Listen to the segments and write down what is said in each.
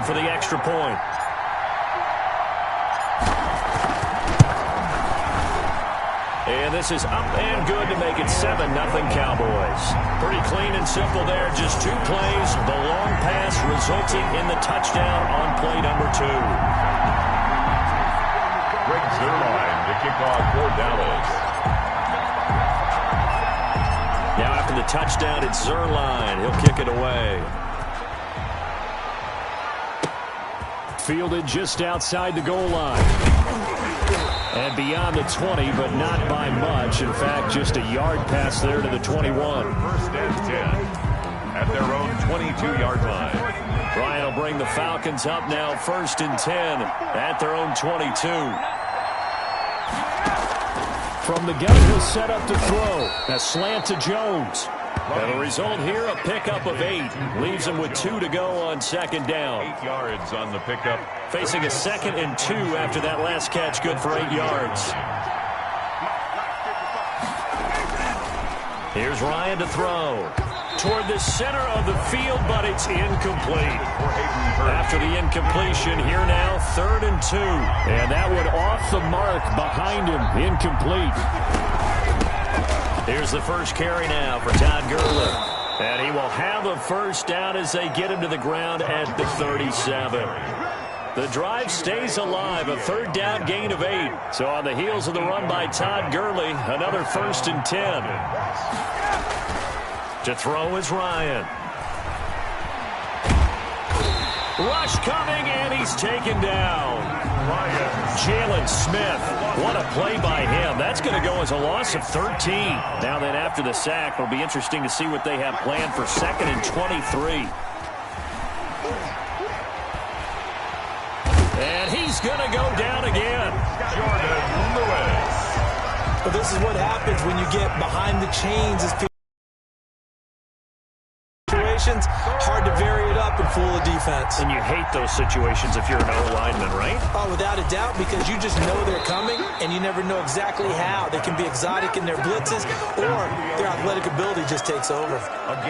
for the extra point. And this is up and good to make it 7-0 Cowboys. Pretty clean and simple there. Just 2 plays. The long pass resulting in the touchdown on play number 2. Greg Zerline to kick off for Dallas. Now after the touchdown, it's Zerline. He'll kick it away. Fielded just outside the goal line. And beyond the 20, but not by much. In fact, just a yard pass there to the 21. First and 10 at their own 22-yard line. Ryan will bring the Falcons up now, first and 10 at their own 22. From the gun, he'll set up to throw. A slant to Jones. And the result here, a pickup of 8. Leaves him with 2 to go on second down. 8 yards on the pickup. Facing a 2nd and 2 after that last catch, good for 8 yards. Here's Ryan to throw. Toward the center of the field, but it's incomplete. After the incompletion, here now, 3rd and 2. And that one off the mark behind him, incomplete. Here's the first carry now for Todd Gurley. And he will have a first down as they get him to the ground at the 37. The drive stays alive, a 3rd down gain of 8. So on the heels of the run by Todd Gurley, another 1st and 10. To throw is Ryan. Rush coming, and he's taken down. Jalen Smith. What a play by him. That's going to go as a loss of 13. Now then, after the sack, it'll be interesting to see what they have planned for 2nd and 23. And he's going to go down again. Jordan Lewis. But this is what happens when you get behind the chains. Hard to vary it up and fool a defense. And you hate those situations if you're an O-lineman, right? Oh, without a doubt, because you just know they're coming, and you never know exactly how. They can be exotic in their blitzes, or their athletic ability just takes over.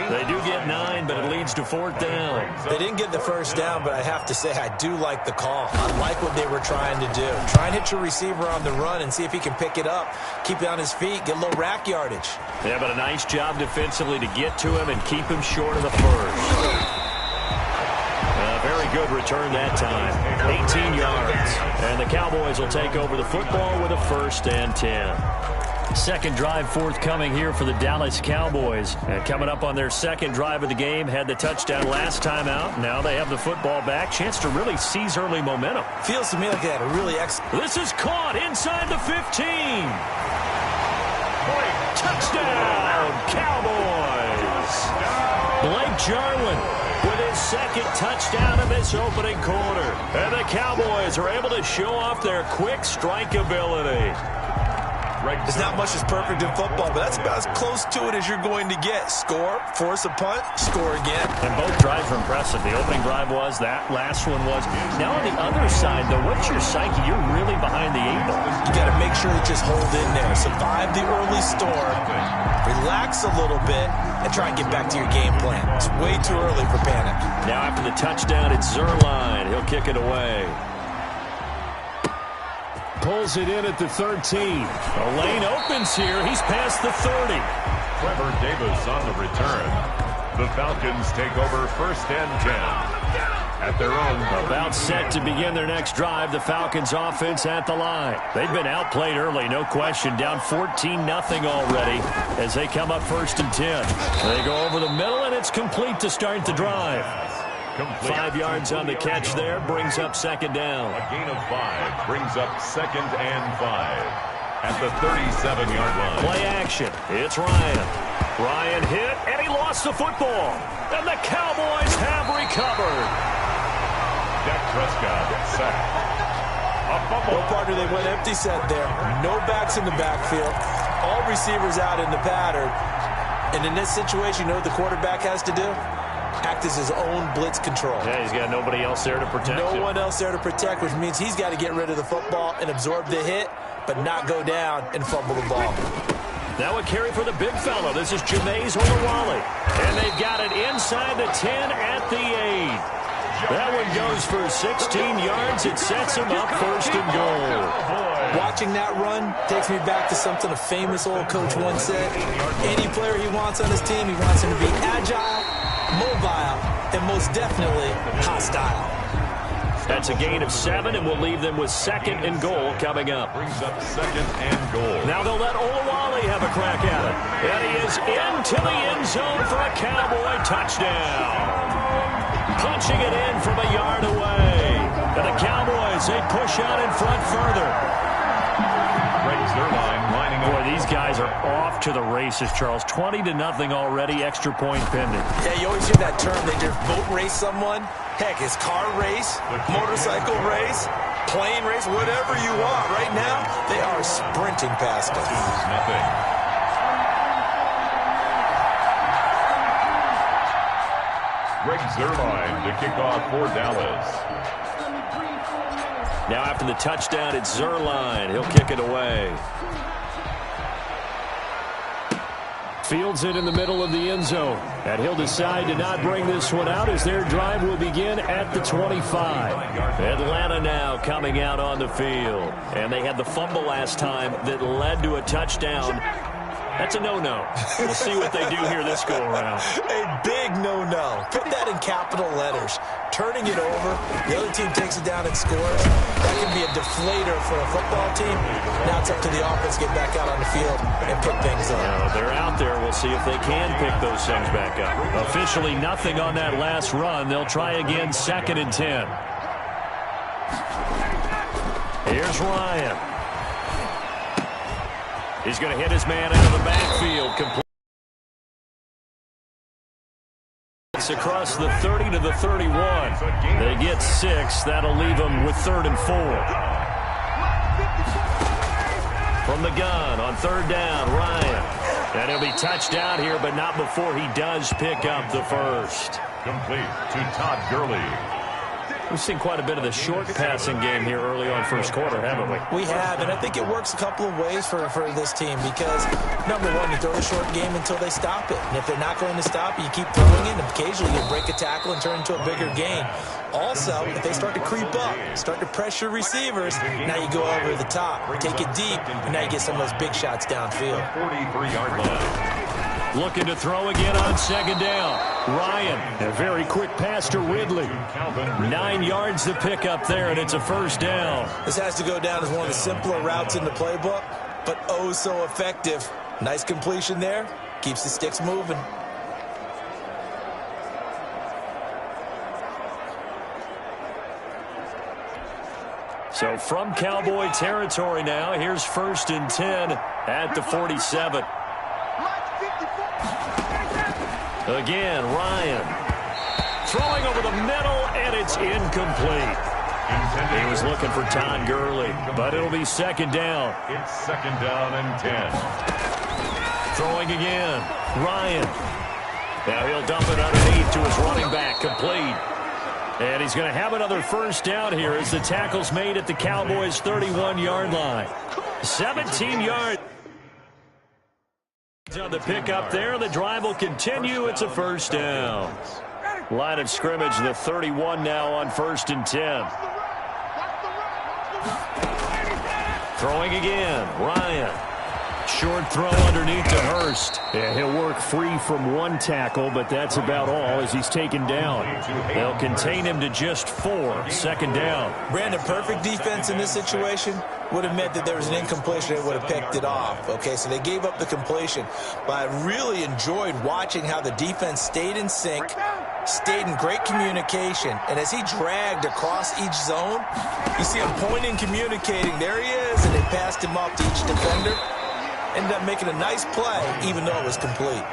They do get 9, but it leads to 4th down. They didn't get the first down, but I have to say I do like the call. I like what they were trying to do. Try and hit your receiver on the run and see if he can pick it up, keep it on his feet, get a little rack yardage. Yeah, but a nice job defensively to get to him and keep him short of the first. Very good return that time. 18 yards. And the Cowboys will take over the football with a 1st and 10. Second drive forthcoming here for the Dallas Cowboys. And coming up on their 2nd drive of the game, had the touchdown last time out. Now they have the football back. Chance to really seize early momentum. Feels to me like they had a really excellent. This is caught inside the 15. Touchdown, Cowboys. Blake Jarwin with his 2nd touchdown of this opening quarter. And the Cowboys are able to show off their quick strike ability. There's not much that's perfect in football, but that's about as close to it as you're going to get. Score, force a punt, score again. And both drives were impressive. The opening drive was, that last one was. Now on the other side, though, what's your psyche? You're really behind the 8 ball. You got to make sure to just hold in there. Survive the early storm, relax a little bit, and try and get back to your game plan. It's way too early for panic. Now after the touchdown, it's Zerline. He'll kick it away. Pulls it in at the 13. A lane opens here. He's past the 30. Trevor Davis on the return. The Falcons take over 1st and 10 at their own. About set to begin their next drive. The Falcons offense at the line. They've been outplayed early, no question. Down 14-0 already as they come up 1st and 10. They go over the middle, and it's complete to start the drive. 5 yards on the catch there, brings up 2nd down. A gain of 5 brings up 2nd and 5 at the 37-yard line. Play action. It's Ryan. Ryan hit, and he lost the football. And the Cowboys have recovered. Dak Prescott sacked. No partner, they went empty set there. No backs in the backfield. All receivers out in the pattern. And in this situation, you know what the quarterback has to do? Act as his own blitz control. Yeah, he's got nobody else there to protect him. No one else there to protect, which means he's got to get rid of the football and absorb the hit, but not go down and fumble the ball. Now a carry for the big fella. This is Jameis Olawale. And they've got it inside the 10 at the 8. That one goes for 16 yards. It sets him up first and goal. Watching that run takes me back to something a famous old coach once said. Any player he wants on his team, he wants him to be agile, mobile, and most definitely hostile. That's a gain of 7, and we'll leave them with second and goal coming up. Brings up second and goal. Now they'll let Olawale have a crack at it. And he is into the end zone for a Cowboy touchdown. Punching it in from a yard away. And the Cowboys, they push out in front further. Breaks their line, lining up. Boy, these guys are off to the races, Charles. 20-0 already, extra point pending. Yeah, you always hear that term, they just boat race someone. Heck, it's car race, motorcycle race, plane race, whatever you want. Right now, they are sprinting past us. 2-0. Greg Zuerlein to kick off for Dallas. Now after the touchdown, it's Zuerlein. He'll kick it away. Fields it in the middle of the end zone. And he'll decide to not bring this one out as their drive will begin at the 25. Atlanta now coming out on the field. And they had the fumble last time that led to a touchdown. That's a no-no. We'll see what they do here this go-around. A big no-no. Put that in capital letters. Turning it over, the other team takes it down and scores. That can be a deflator for a football team. Now it's up to the offense to get back out on the field and pick things up. Now, they're out there. We'll see if they can pick those things back up. Officially nothing on that last run. They'll try again, 2nd and 10. Here's Ryan. He's going to hit his man out of the backfield. Across the 30 to the 31. They get 6. That'll leave them with 3rd and 4. From the gun on 3rd down, Ryan. And he'll be touched out here, but not before he does pick up the first. Complete to Todd Gurley. We've seen quite a bit of the short passing game here early on first quarter, haven't we? We have, and I think it works a couple of ways for this team because, number one, you throw the short game until they stop it. And if they're not going to stop it, you keep throwing it, and occasionally you break a tackle and turn into a bigger gain. Also, if they start to creep up, start to pressure receivers, now you go over the top, take it deep, and now you get some of those big shots downfield. 43-yard line. Looking to throw again on 2nd down. Ryan, a very quick pass to Ridley. 9 yards to pick up there, and it's a 1st down. This has to go down as one of the simpler routes in the playbook, but oh so effective. Nice completion there. Keeps the sticks moving. So from Cowboy territory now, here's 1st and 10 at the 47. Again, Ryan. Throwing over the middle, and it's incomplete. He was looking for Todd Gurley, but it'll be 2nd down. It's 2nd down and 10. Throwing again, Ryan. Now he'll dump it underneath to his running back, complete. And he's going to have another 1st down here as the tackle's made at the Cowboys' 31-yard line. 17 yards. On the pickup there, the drive will continue. It's a 1st down. Line of scrimmage, the 31 now on 1st and 10. Throwing again, Ryan. Short throw underneath to Hurst. And he'll work free from one tackle, but that's about all as he's taken down. They'll contain him to just 4. 2nd down. Brandon, perfect defense in this situation would have meant that there was an incompletion and would have picked it off. Okay, so they gave up the completion. But I really enjoyed watching how the defense stayed in sync, stayed in great communication. And as he dragged across each zone, you see him pointing, communicating. There he is, and they passed him off to each defender. Ended up making a nice play, even though it was complete.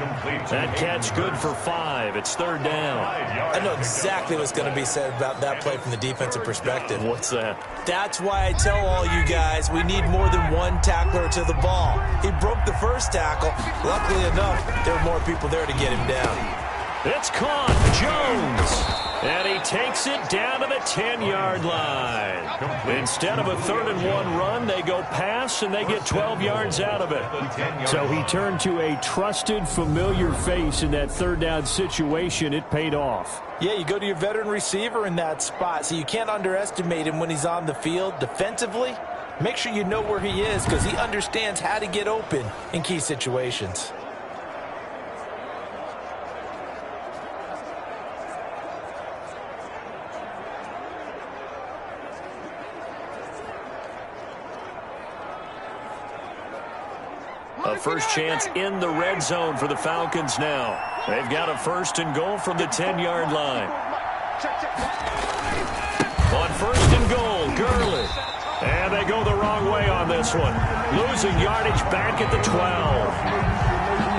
That catch good for 5. It's 3rd down. I know exactly what's going to be said about that play from the defensive perspective. What's that? That's why I tell all you guys we need more than one tackler to the ball. He broke the first tackle. Luckily enough, there were more people there to get him down. It's caught. Jones. And he takes it down to the 10-yard line. Instead of a 3rd-and-1 run, they go pass, and they get 12 yards out of it. So he turned to a trusted, familiar face in that 3rd-down situation. It paid off. Yeah, you go to your veteran receiver in that spot, so you can't underestimate him when he's on the field. Defensively, make sure you know where he is because he understands how to get open in key situations. A first chance in the red zone for the Falcons now. They've got a 1st and goal from the 10-yard line. On 1st and goal, Gurley. And they go the wrong way on this one. Losing yardage back at the 12.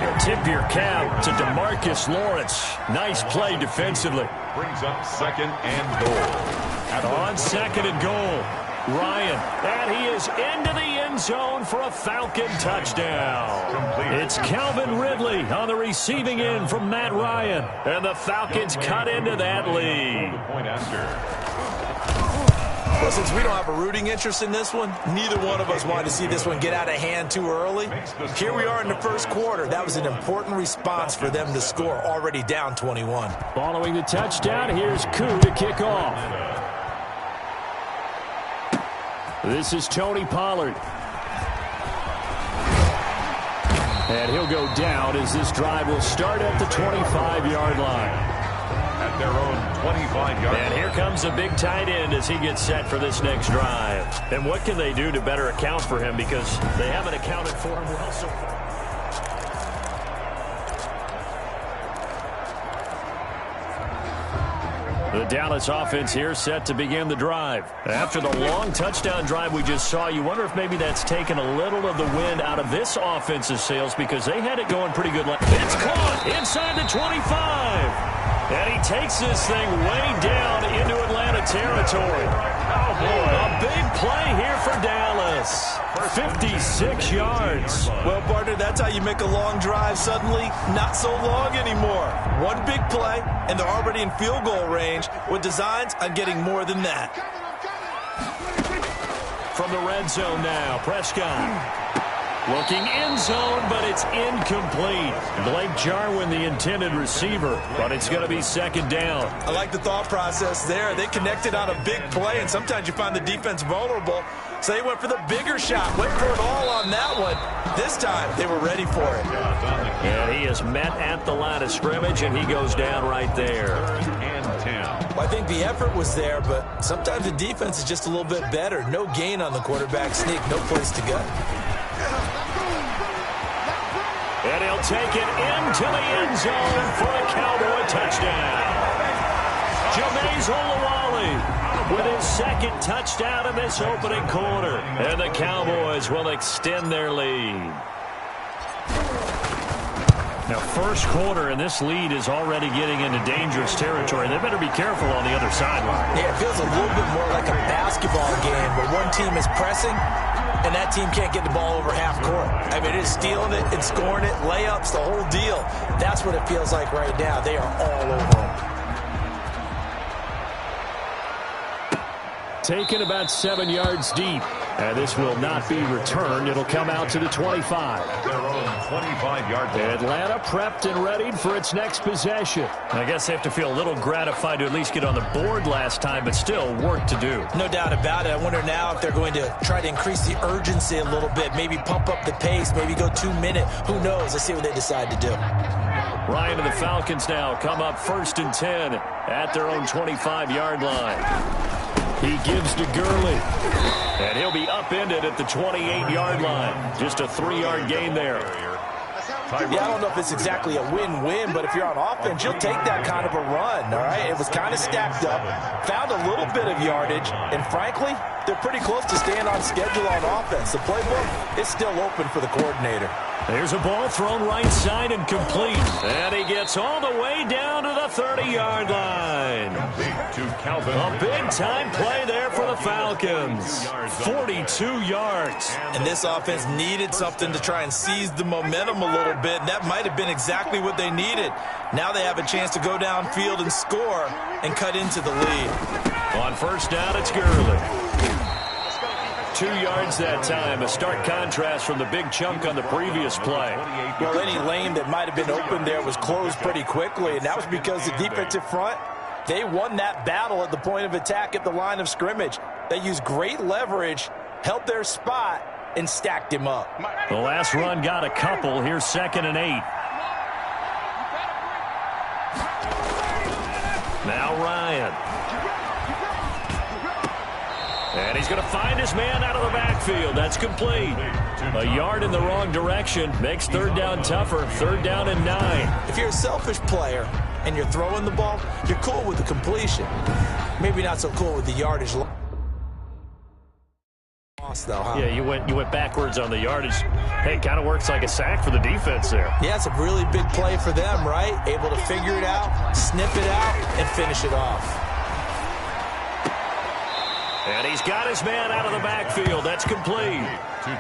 You tip your cap to DeMarcus Lawrence. Nice play defensively. Brings up 2nd and goal. On 2nd and goal. Ryan, and he is into the end zone for a Falcon touchdown. It's Calvin Ridley on the receiving end from Matt Ryan, and the Falcons cut into that lead. Point after. Well, since we don't have a rooting interest in this one, neither one of us wanted to see this one get out of hand too early. Here we are in the 1st quarter. That was an important response for them to score, already down 21. Following the touchdown, here's Koo to kick off. This is Tony Pollard. And he'll go down as this drive will start at the 25-yard line. At their own 25-yard line. And here comes a big tight end as he gets set for this next drive. And what can they do to better account for him because they haven't accounted for him well so far. The Dallas offense here set to begin the drive. After the long touchdown drive we just saw, you wonder if maybe that's taken a little of the wind out of this offensive sails because they had it going pretty good. It's caught inside the 25. And he takes this thing way down into Atlanta territory. Oh, boy. A big play here for Dallas. 56 yards. Well, partner, that's how you make a long drive suddenly not so long anymore. One big play, and they're already in field goal range with designs on getting more than that. From the red zone now, Prescott. Looking end zone, but it's incomplete. Blake Jarwin, the intended receiver, but it's going to be 2nd down. I like the thought process there. They connected on a big play, and sometimes you find the defense vulnerable. So they went for the bigger shot, went for it all on that one. This time, they were ready for it. And he is met at the line of scrimmage, and he goes down right there. 3rd and 10. Well, I think the effort was there, but sometimes the defense is just a little bit better. No gain on the quarterback sneak, no place to go. And he'll take it into the end zone for a Cowboy touchdown. Jameis Olawale with his 2nd touchdown in this opening quarter. And the Cowboys will extend their lead. Now, 1st quarter, and this lead is already getting into dangerous territory. They better be careful on the other sideline. Yeah, it feels a little bit more like a basketball game where one team is pressing and that team can't get the ball over half court. I mean, it is stealing it and scoring it, layups, the whole deal. That's what it feels like right now. They are all over them. Taken about 7 yards deep. And this will not be returned. It'll come out to the 25. Their own 25-yard line. Atlanta prepped and readied for its next possession. I guess they have to feel a little gratified to at least get on the board last time, but still work to do. No doubt about it. I wonder now if they're going to try to increase the urgency a little bit, maybe pump up the pace, maybe go 2 minute. Who knows? Let's see what they decide to do. Ryan and the Falcons now come up 1st and 10 at their own 25-yard line. He gives to Gurley. And he'll be upended at the 28-yard line. Just a 3-yard gain there. Yeah, I don't know if it's exactly a win-win, but if you're on offense, you'll take that kind of a run, all right? It was kind of stacked up, found a little bit of yardage, and frankly, they're pretty close to staying on schedule on offense. The playbook is still open for the coordinator. There's a ball thrown right side and complete. And he gets all the way down to the 30-yard line. A big-time play there for the Falcons. 42 yards. And this offense needed something to try and seize the momentum a little bit. And that might have been exactly what they needed. Now they have a chance to go downfield and score and cut into the lead. On first down, it's Gurley. 2 yards that time, a stark contrast from the big chunk on the previous play. Well, any lane that might have been open there was closed pretty quickly, and that was because the defensive front, they won that battle at the point of attack at the line of scrimmage. They used great leverage, held their spot, and stacked him up. The last run got a couple. Here's 2nd and 8. Now Ryan. And he's going to find his man out of the backfield. That's complete. A yard in the wrong direction makes third down tougher. 3rd down and 9. If you're a selfish player and you're throwing the ball, you're cool with the completion. Maybe not so cool with the yardage loss, though, huh? Yeah, you went backwards on the yardage. Hey, it kind of works like a sack for the defense there. Yeah, it's a really big play for them, right? Able to figure it out, snip it out, and finish it off. And he's got his man out of the backfield. That's complete.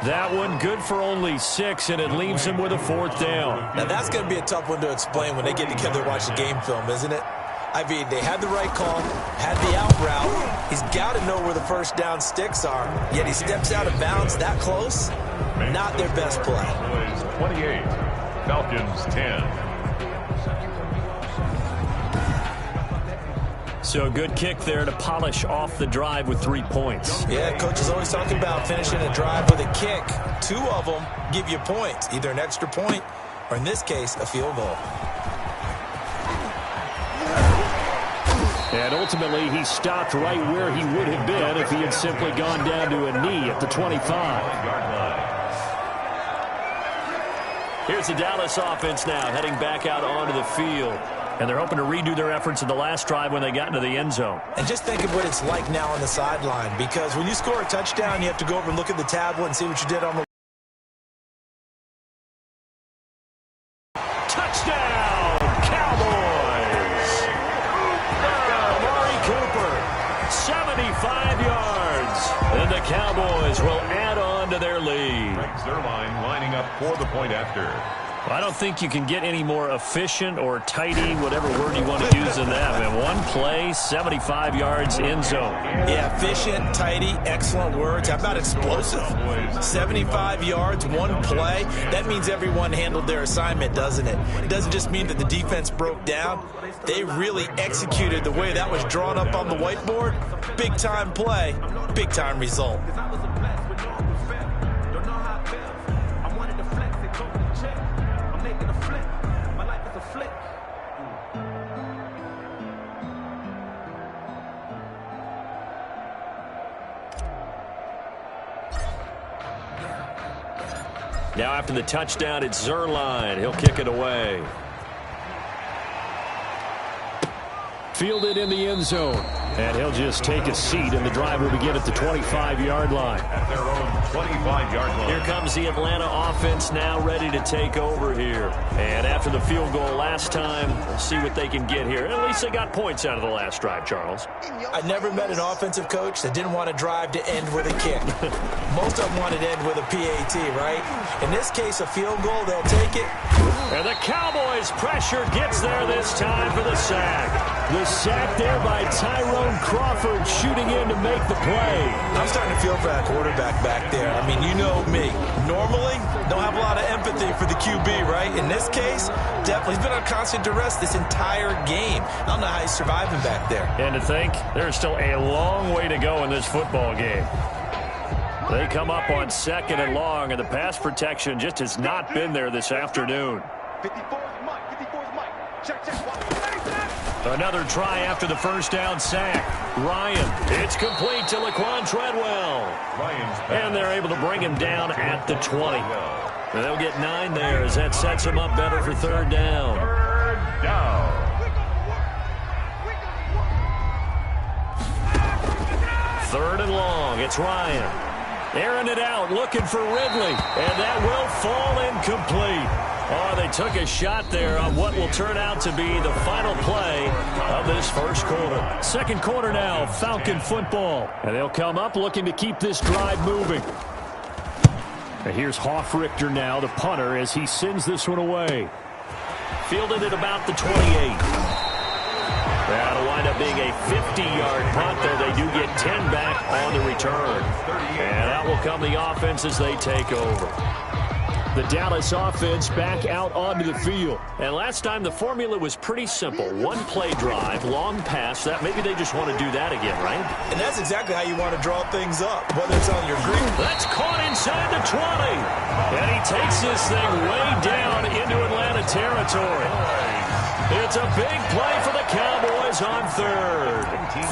That one good for only 6, and it leaves him with a 4th down. Now, that's going to be a tough one to explain when they get together and watch the game film, isn't it? I mean, they had the right call, had the out route. He's got to know where the first down sticks are, yet he steps out of bounds that close. Not their best play. 28, Falcons 10. So a good kick there to polish off the drive with 3 points. Yeah, coach is always talking about finishing a drive with a kick. 2 of them give you points, either an extra point or, in this case, a field goal. And ultimately, he stopped right where he would have been if he had simply gone down to a knee at the 25. Here's the Dallas offense now, heading back out onto the field. And they're hoping to redo their efforts in the last drive when they got into the end zone. And just think of what it's like now on the sideline, because when you score a touchdown, you have to go over and look at the tablet and see what you did on the touchdown, Cowboys! Amari Cooper, 75 yards. And the Cowboys will add on to their lead. Zerline lining up for the point after. I don't think you can get any more efficient or tidy, whatever word you want to use in that. Man, one play, 75 yards, end zone. Yeah, efficient, tidy, excellent words. How about explosive? 75 yards, one play. That means everyone handled their assignment, doesn't it? It doesn't just mean that the defense broke down. They really executed the way that was drawn up on the whiteboard. Big-time play, big-time result. Now after the touchdown, it's Zerline. He'll kick it away. Fielded in the end zone. And he'll just take a seat, and the drive will begin at the 25-yard line. At their own 25-yard line. Here comes the Atlanta offense now ready to take over here. And after the field goal last time, we'll see what they can get here. At least they got points out of the last drive, Charles. I never met an offensive coach that didn't want a drive to end with a kick. Most of them wanted to end with a PAT, right? In this case, a field goal, they'll take it. And the Cowboys' pressure gets there this time for the sack. The sack there by Tyrone Crawford shooting in to make the play. I'm starting to feel for that quarterback back there. I mean, you know me. Normally, don't have a lot of empathy for the QB, right? In this case, definitely. He's been on constant duress this entire game. I don't know how he's surviving back there. And to think, there's still a long way to go in this football game. They come up on 2nd and long, and the pass protection just has not been there this afternoon. 54's Mike. 54's Mike. Check. Another try after the first down sack. Ryan, it's complete to Laquan Treadwell. And they're able to bring him down at the 20. They'll get 9 there as that sets him up better for 3rd down. 3rd down. Third and long. It's Ryan. Airing it out, looking for Ridley. And that will fall incomplete. Oh, they took a shot there on what will turn out to be the final play of this first quarter. Second quarter now, Falcon football. And they'll come up looking to keep this drive moving. And here's Hoffrichter now, the punter, as he sends this one away. Fielded at about the 28. That'll wind up being a 50-yard punt, though they do get 10 back on the return. And out will come the offense as they take over. The Dallas offense back out onto the field. And last time the formula was pretty simple. One play drive, long pass. That maybe they just want to do that again, right? And that's exactly how you want to draw things up, whether it's on your green. That's caught inside the 20. And he takes this thing way down into Atlanta territory. It's a big play for the Cowboys on third.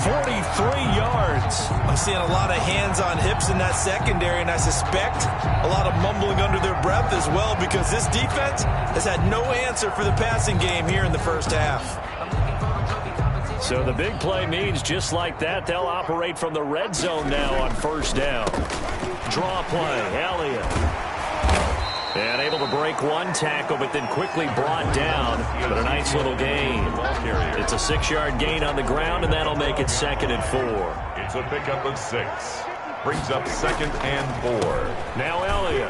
43 yards. I'm seeing a lot of hands on hips in that secondary, and I suspect a lot of mumbling under their breath as well, because this defense has had no answer for the passing game here in the first half. So the big play means just like that, they'll operate from the red zone now on first down. Draw play, Elliott. And able to break one tackle, but then quickly brought down. But a nice little gain. It's a 6-yard gain on the ground, and that'll make it 2nd and 4. It's a pickup of 6. Brings up 2nd and 4. Now Elliott.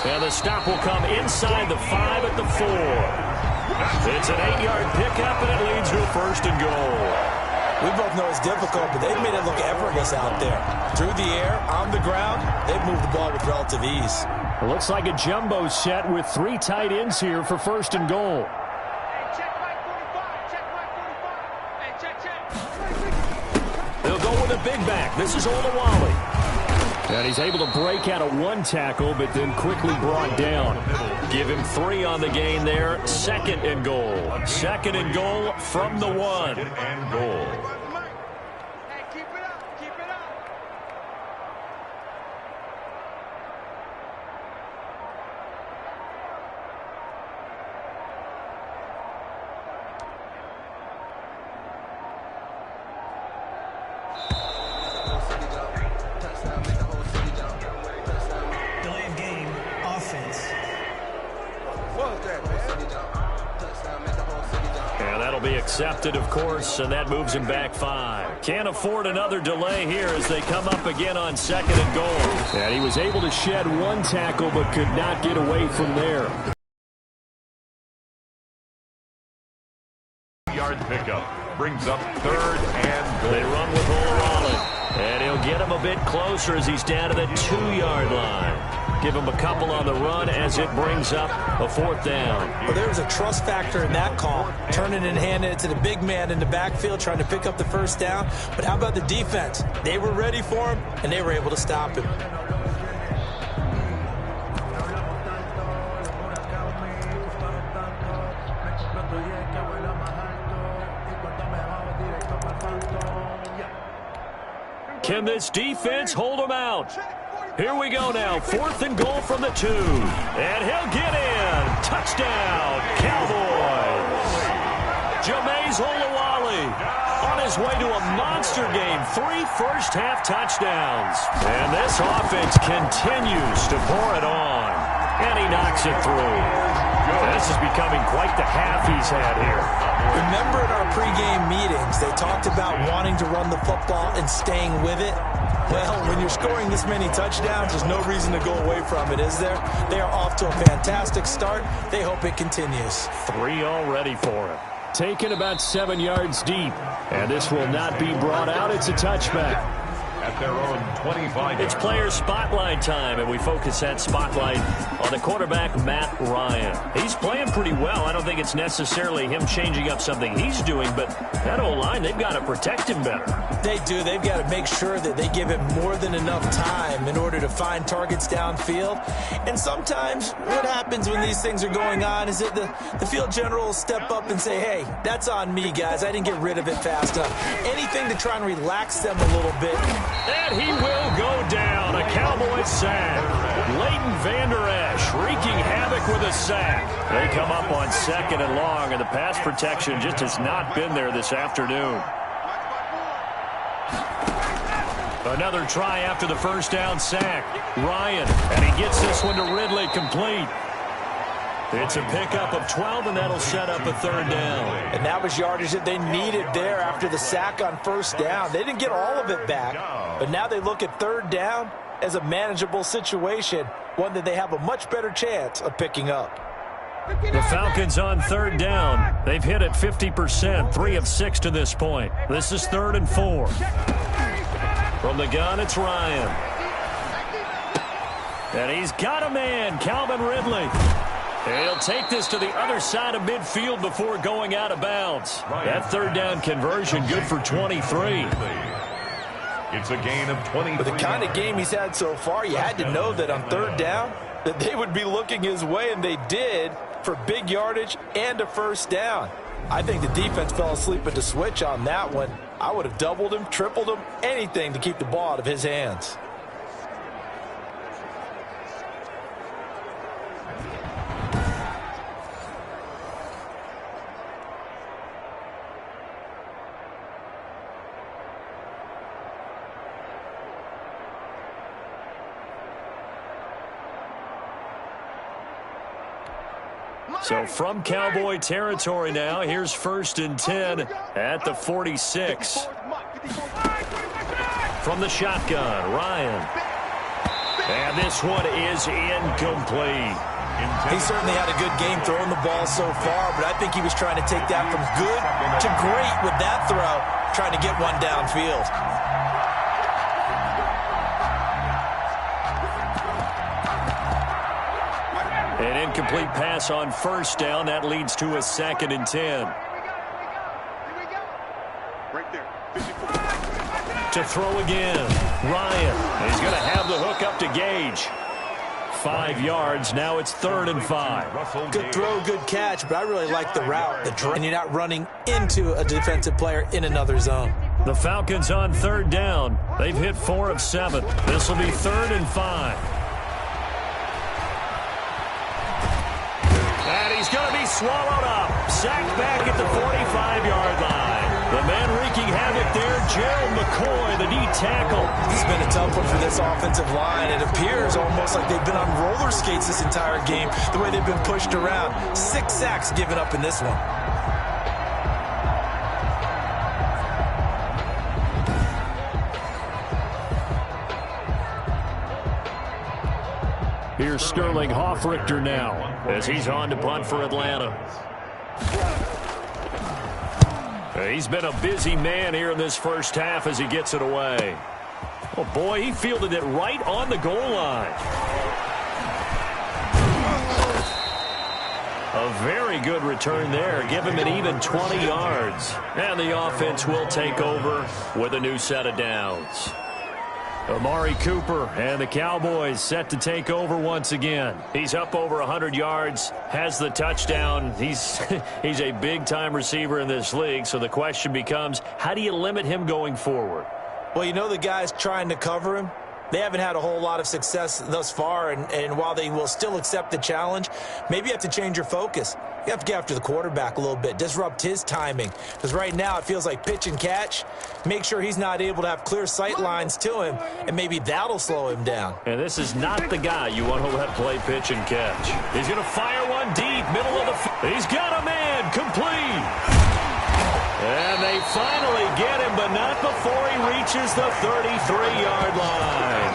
And the stop will come inside the 5 at the 4. It's an 8-yard pickup, and it leads to a 1st and goal. We both know it's difficult, but they've made it look effortless out there. Through the air, on the ground, they've moved the ball with relative ease. It looks like a jumbo set with 3 tight ends here for 1st and goal. They'll go with a big back. This is Olawale. And he's able to break out of one tackle, but then quickly brought down. Give him 3 on the gain there. 2nd and goal. 2nd and goal from the 1. 2nd and goal. Accepted, of course, and that moves him back 5. Can't afford another delay here as they come up again on 2nd and goal. And he was able to shed one tackle but could not get away from there. Yard pickup brings up 3rd and goal. They run with Olawale, and he'll get him a bit closer as he's down to the 2-yard line. Give him a couple on the run as it brings up a 4th down. Well, there was a trust factor in that call. Turning and handing it to the big man in the backfield, trying to pick up the 1st down. But how about the defense? They were ready for him, and they were able to stop him. Can this defense hold him out? Here we go now. 4th and goal from the 2. And he'll get in. Touchdown, Cowboys. Jameis Olawale on his way to a monster game. 3 first-half touchdowns. And this offense continues to pour it on. And he knocks it through. This is becoming quite the half he's had here. Remember in our pregame meetings, they talked about wanting to run the football and staying with it? Well, when you're scoring this many touchdowns, there's no reason to go away from it, is there? They are off to a fantastic start. They hope it continues. 3 already for him. Taken about 7 yards deep. And this will not be brought out. It's a touchback. At their own 25. It's player spotlight time, and we focus that spotlight on the quarterback, Matt Ryan. He's playing pretty well. I don't think it's necessarily him changing up something he's doing, but that O-line, they've got to protect him better. They do. They've got to make sure that they give him more than enough time in order to find targets downfield. And sometimes what happens when these things are going on is that the field general will step up and say, hey, that's on me, guys. I didn't get rid of it fast enough. Anything to try and relax them a little bit. And he will go down. A Cowboys sack. Leighton Vander Esch wreaking havoc with a sack. They come up on 2nd and long, and the pass protection just has not been there this afternoon. Another try after the first down sack. Ryan, and he gets this one to Ridley complete. It's a pickup of 12, and that'll set up a third down. And that was yardage that they needed there after the sack on first down. They didn't get all of it back, but now they look at third down as a manageable situation, one that they have a much better chance of picking up. The Falcons on third down. They've hit it 50%, 3 of 6 to this point. This is 3rd and 4. From the gun, it's Ryan. And he's got a man, Calvin Ridley. He'll take this to the other side of midfield before going out of bounds. That third down conversion good for 23. It's a gain of 20. With the kind of game he's had so far, you had to know that on third down that they would be looking his way, and they did, for big yardage and a first down. I think the defense fell asleep at the switch on that one. I would have doubled him, tripled him, anything to keep the ball out of his hands. So from Cowboy territory now, here's 1st and 10 at the 46. From the shotgun, Ryan. And this one is incomplete. He certainly had a good game throwing the ball so far, but I think he was trying to take that from good to great with that throw, trying to get one downfield. An incomplete pass on first down. That leads to a 2nd and 10. Right there. To throw again. Ryan. He's going to have the hook up to Gage. 5 yards. Now it's 3rd and 5. Good throw, good catch, but I really like the route. And you're not running into a defensive player in another zone. The Falcons on third down. They've hit 4 of 7. This will be 3rd and 5. And he's going to be swallowed up. Sacked back at the 45-yard line. The man wreaking havoc there, Gerald McCoy, the D tackle. This has been a tough one for this offensive line. It appears almost like they've been on roller skates this entire game, the way they've been pushed around. 6 sacks given up in this one. Here's Sterling Hoffrichter now as he's on to punt for Atlanta. He's been a busy man here in this first half as he gets it away. Oh, boy, he fielded it right on the goal line. A very good return there. Give him an even 20 yards. And the offense will take over with a new set of downs. Amari Cooper and the Cowboys set to take over once again. He's up over 100 yards, has the touchdown. He's a big-time receiver in this league, so the question becomes, how do you limit him going forward? Well, you know the guys trying to cover him, they haven't had a whole lot of success thus far, and while they will still accept the challenge, maybe you have to change your focus. You have to get after the quarterback a little bit, disrupt his timing, because right now it feels like pitch and catch. Make sure he's not able to have clear sight lines to him, and maybe that'll slow him down. And this is not the guy you want to let play pitch and catch. He's going to fire one deep, middle of the field. He's got a man, complete. And they finally get him, but not before he reaches the 33-yard line.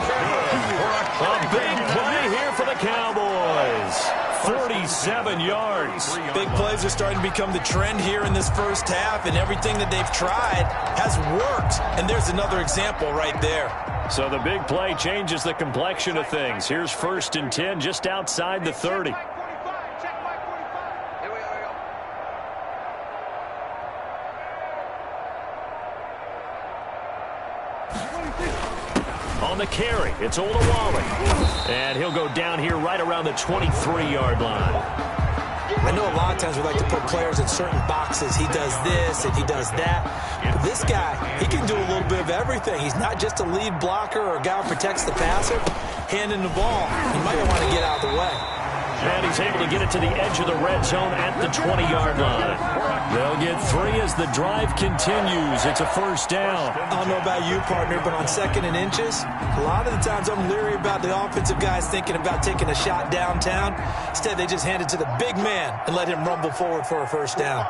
A big play here for the Cowboys. 47 yards. Big plays are starting to become the trend here in this first half, and everything that they've tried has worked. And there's another example right there. So the big play changes the complexion of things. Here's 1st and 10 just outside the 30. On the carry, it's Olawale. And he'll go down here right around the 23-yard line. I know a lot of times we like to put players in certain boxes. He does this and he does that. But this guy, he can do a little bit of everything. He's not just a lead blocker or a guy who protects the passer. Handing the ball, he might want to get out of the way. And he's able to get it to the edge of the red zone at the 20-yard line. They'll get 3 as the drive continues. It's a first down. I don't know about you, partner, but on 2nd and inches, a lot of the times I'm leery about the offensive guys thinking about taking a shot downtown. Instead, they just hand it to the big man and let him rumble forward for a first down.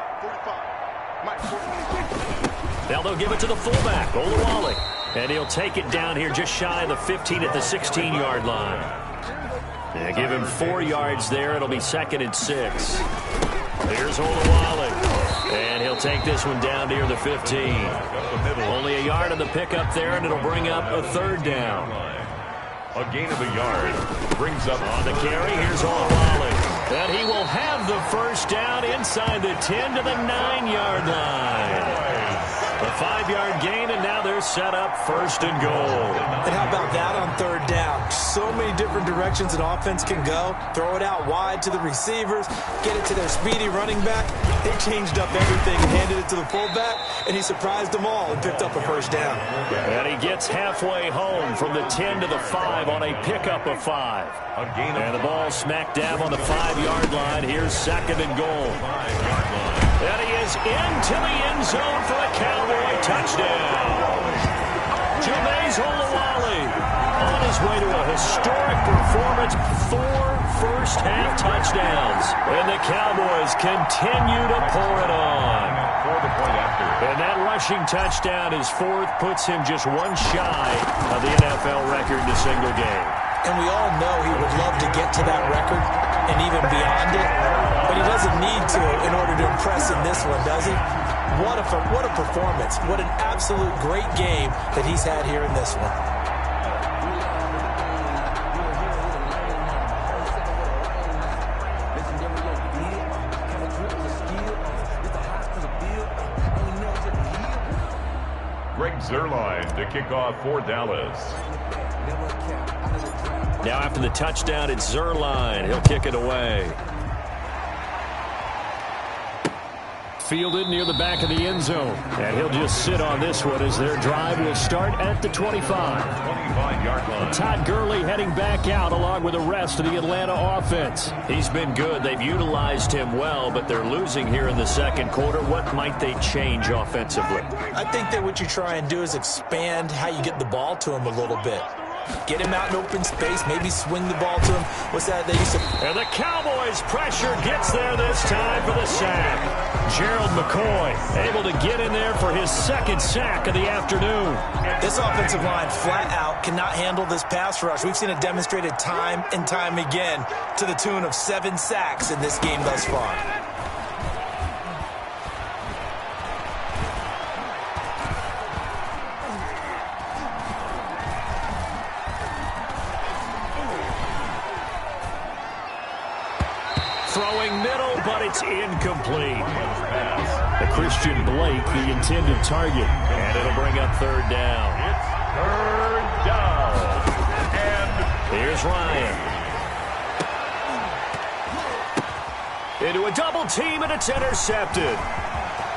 Now they'll give it to the fullback, Olawale. And he'll take it down here just shy of the 15 at the 16-yard line. And give him 4 yards there. It'll be 2nd and 6. Here's Olawale. And he'll take this one down near the 15. Only a yard on the pickup there, and it'll bring up a 3rd down. A gain of a yard brings up on the carry. Here's Olawale. And he will have the first down inside the 10 to the 9-yard line. A 5-yard gain, and now they're set up 1st and goal. And how about that on 3rd down? So many different directions an offense can go. Throw it out wide to the receivers, get it to their speedy running back. They changed up everything and handed it to the fullback, and he surprised them all and picked up a first down. And he gets halfway home from the 10 to the 5 on a pickup of 5. And the ball smack dab on the 5-yard line. Here's 2nd and goal. And he is into the end zone for a Cowboy touchdown. Jameis Olawale on his way to a historic performance, 4 first-half touchdowns. And the Cowboys continue to pour it on. And that rushing touchdown, his 4th, puts him just 1 shy of the NFL record in a single game. And we all know he would love to get to that record and even beyond it, but he doesn't need to in order to impress in this one, does he? What a performance. What an absolute great game that he's had here in this one. Greg Zuerlein to kick off for Dallas. Now after the touchdown, it's Zuerlein. He'll kick it away. Fielded near the back of the end zone. And he'll just sit on this one as their drive will start at the 25. 25-yard line. Todd Gurley heading back out along with the rest of the Atlanta offense. He's been good. They've utilized him well, but they're losing here in the 2nd quarter. What might they change offensively? I think that what you try and do is expand how you get the ball to him a little bit. Get him out in open space, maybe swing the ball to him. What's that they used to... And the Cowboys' pressure gets there this time for the sack. Gerald McCoy able to get in there for his 2nd sack of the afternoon. This offensive line flat out cannot handle this pass rush. We've seen it demonstrated time and time again to the tune of 7 sacks in this game thus far. Throwing middle, but it's incomplete. The Christian Blake, the intended target. And it'll bring up 3rd down. It's 3rd down. And here's Ryan. Into a double team, and it's intercepted.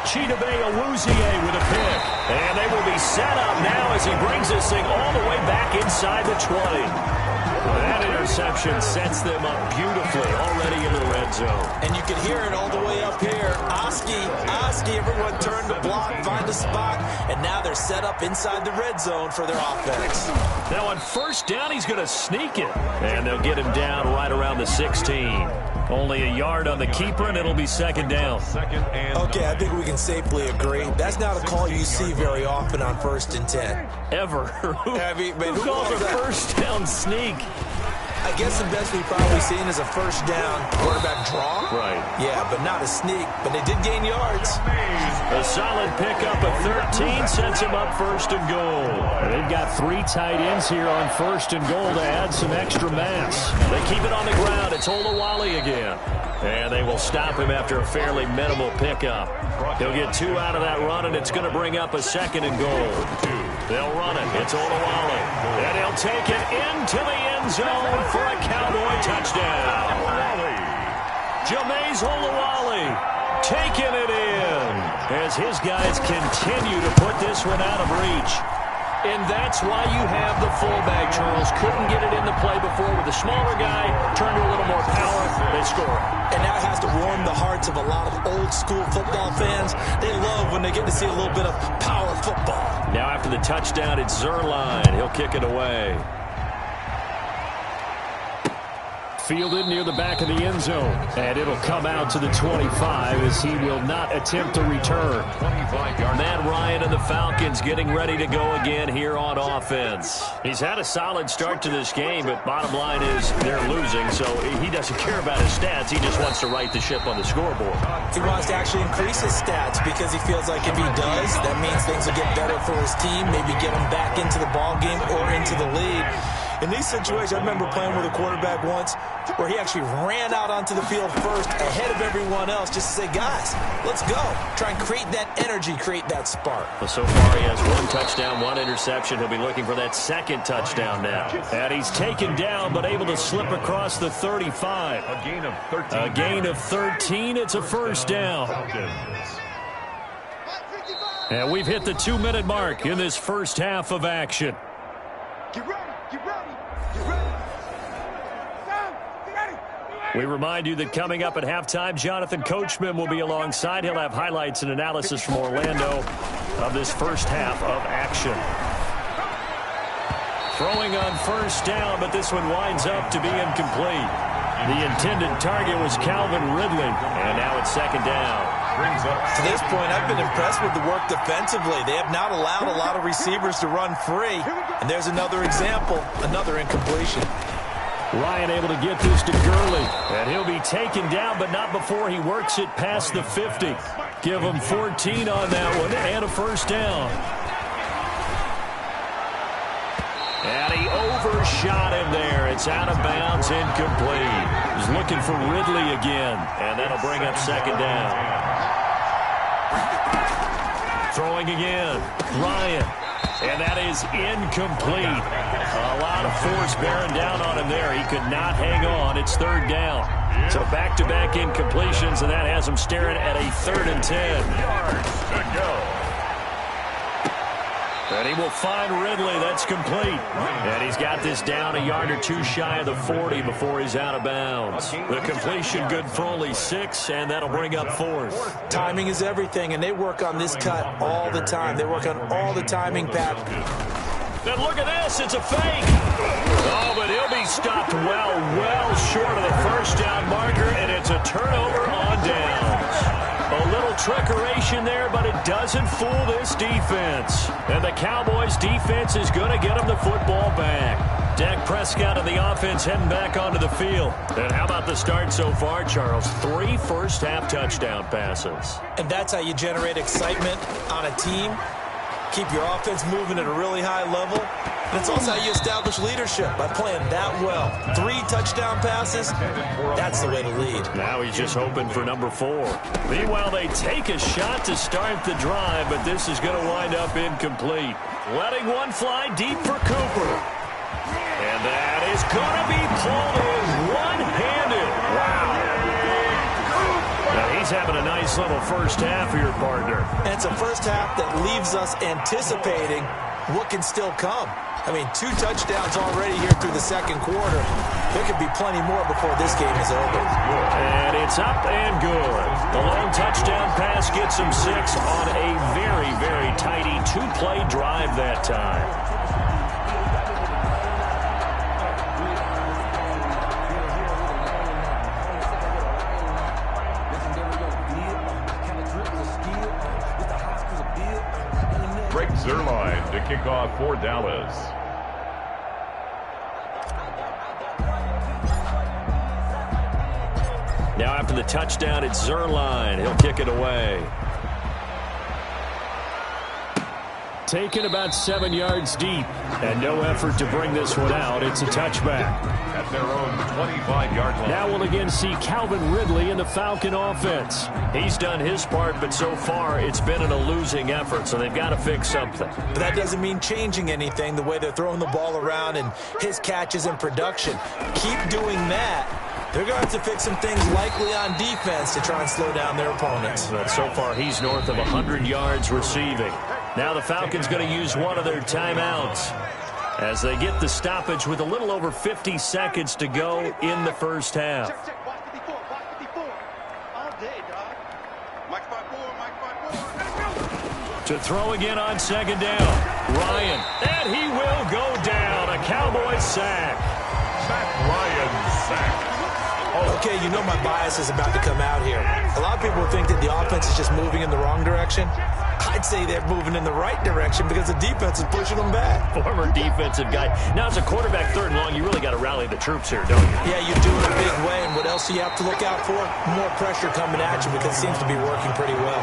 Chidobe Awuzie with a pick. And they will be set up now as he brings this thing all the way back inside the 20. That interception sets them up beautifully already in the red zone. And you can hear it all the way up here. Oski, everyone turn to block, find a spot, and now they're set up inside the red zone for their offense. Now on 1st down, he's going to sneak it. And they'll get him down right around the 16. Only a yard on the keeper, and it'll be 2nd down. Okay, I think we can safely agree. That's not a call you see very often on 1st and 10. Ever. Who calls a 1st down sneak? I guess the best we've probably seen is a 1st down quarterback draw. Right. Yeah, but not a sneak. But they did gain yards. A solid pickup of 13 sets him up 1st and goal. They've got 3 tight ends here on 1st and goal to add some extra mass. They keep it on the ground. It's Olawale again. And they will stop him after a fairly minimal pickup. He'll get 2 out of that run, and it's going to bring up a 2nd and goal. They'll run it. It's Olawale. And he'll take it into the end zone for a Cowboy touchdown. Jameis Olawale taking it in as his guys continue to put this one out of reach. And that's why you have the fullback, Charles. Couldn't get it in the play before with the smaller guy. Turned to a little more power. They score. And that has to warm the hearts of a lot of old-school football fans. They love when they get to see a little bit of power football. Now after the touchdown, it's Zerline. He'll kick it away. Fielded near the back of the end zone. And it'll come out to the 25 as he will not attempt to return. Matt Ryan and the Falcons getting ready to go again here on offense. He's had a solid start to this game, but bottom line is they're losing, so he doesn't care about his stats. He just wants to right the ship on the scoreboard. He wants to actually increase his stats because he feels like if he does, that means things will get better for his team, maybe get him back into the ball game or into the lead. In these situations, I remember playing with a quarterback once where he actually ran out onto the field first ahead of everyone else just to say, guys, let's go. Try and create that energy, create that spark. Well, so far he has 1 touchdown, 1 interception. He'll be looking for that 2nd touchdown now. And he's taken down but able to slip across the 35. A gain of 13. A gain of 13. It's a first down. And we've hit the 2-minute mark in this first half of action. Get ready, get ready, get ready. Sam, get ready, get ready. We remind you that coming up at halftime, Jonathan Coachman will be alongside. He'll have highlights and analysis from Orlando of this first half of action. Throwing on first down, but this one winds up to be incomplete. The intended target was Calvin Ridley, and now it's 2nd down. To this point, I've been impressed with the work defensively. They have not allowed a lot of receivers to run free. And there's another example, another incompletion. Ryan able to get this to Gurley. And he'll be taken down, but not before he works it past the 50. Give him 14 on that one and a first down. And he overshot him there. It's out of bounds, incomplete. He's looking for Ridley again. And that'll bring up 2nd down. Throwing again, Ryan, and that is incomplete. A lot of force bearing down on him there. He could not hang on. It's 3rd down. So back-to-back incompletions, and that has him staring at a 3rd and 10. Yards to go. And he will find Ridley. That's complete. And he's got this down a yard or 2 shy of the 40 before he's out of bounds. The completion good for only 6, and that'll bring up 4th. Timing is everything, and they work on this cut all the time. They work on all the timing patterns. Then look at this. It's a fake. Oh, but he'll be stopped well short of the first down marker, and it's a turnover on downs. A little trickeration there, but it doesn't fool this defense. And the Cowboys' defense is going to get them the football back. Dak Prescott and the offense heading back onto the field. And how about the start so far, Charles? 3 first-half touchdown passes. And that's how you generate excitement on a team. Keep your offense moving at a really high level. And it's also how you establish leadership, by playing that well. 3 touchdown passes, that's the way to lead. Now he's just hoping for number 4. Meanwhile, they take a shot to start the drive, but this is going to wind up incomplete. Letting one fly deep for Cooper. And that is going to be pulled in one-handed. Wow. Now he's having a nice little first half here, partner. And it's a first half that leaves us anticipating what can still come. I mean, 2 touchdowns already here through the 2nd quarter. There could be plenty more before this game is over. And it's up and good. The long touchdown pass gets him 6 on a very tidy 2-play drive that time. Zerline to kick off for Dallas. Now after the touchdown, it's Zerline. He'll kick it away. Taken about 7 yards deep, and no effort to bring this one out. It's a touchback. At their own 25-yard line. Now we'll again see Calvin Ridley in the Falcon offense. He's done his part, but so far it's been in a losing effort, so they've got to fix something. But that doesn't mean changing anything, the way they're throwing the ball around and his catches and production. Keep doing that. They're going to have to fix some things likely on defense to try and slow down their opponents. But so far he's north of 100 yards receiving. Now the Falcons going to use one of their timeouts as they get the stoppage with a little over 50 seconds to go in the first half. Check. Watch 54. All day, dog. Mike 5-4. Let's go. To throw again on second down. Ryan. And he will go down. A Cowboys sack. Matt Ryan sack. Okay, you know my bias is about to come out here. A lot of people think that the offense is just moving in the wrong direction. I'd say they're moving in the right direction because the defense is pushing them back. Former defensive guy. Now, as a quarterback, third and long, you really got to rally the troops here, don't you? Yeah, you do in a big way. And what else do you have to look out for? More pressure coming at you because it seems to be working pretty well.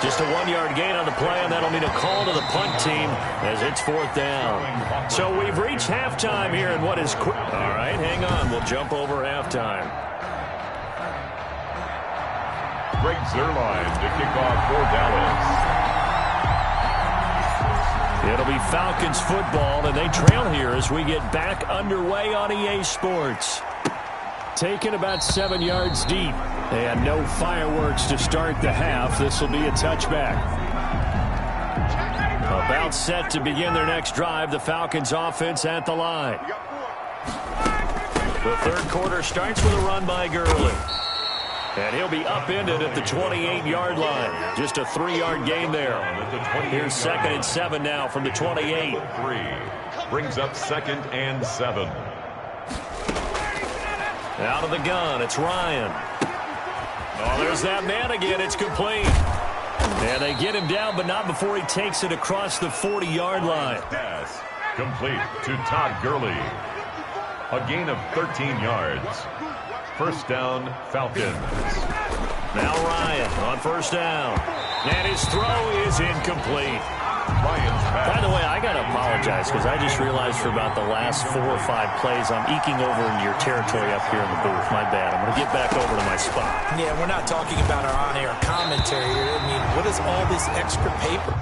Just a 1-yard gain on the play, and that'll mean a call to the punt team as it's fourth down. So we've reached halftime here in what is quick. All right, hang on. We'll jump over halftime. Greg Zuerlein to kick off for Dallas. It'll be Falcons football, and they trail here as we get back underway on EA Sports. Taken about 7 yards deep, and no fireworks to start the half. This will be a touchback. About set to begin their next drive, the Falcons offense at the line. The third quarter starts with a run by Gurley. And he'll be upended at the 28-yard line. Just a 3-yard gain there. Here's 2nd and 7 now from the 28. 3 brings up 2nd and 7. Out of the gun, it's Ryan. Oh, there's that man again. It's complete. And they get him down, but not before he takes it across the 40-yard line. Pass complete to Todd Gurley. A gain of 13 yards. First down, Falcons. Now Ryan on first down. And his throw is incomplete. Ryan's pass. By the way, I got to apologize because I just realized for about the last 4 or 5 plays, I'm eking over into your territory up here in the booth. My bad. I'm going to get back over to my spot. Yeah, we're not talking about our on-air commentary here. I mean, what is all this extra paper?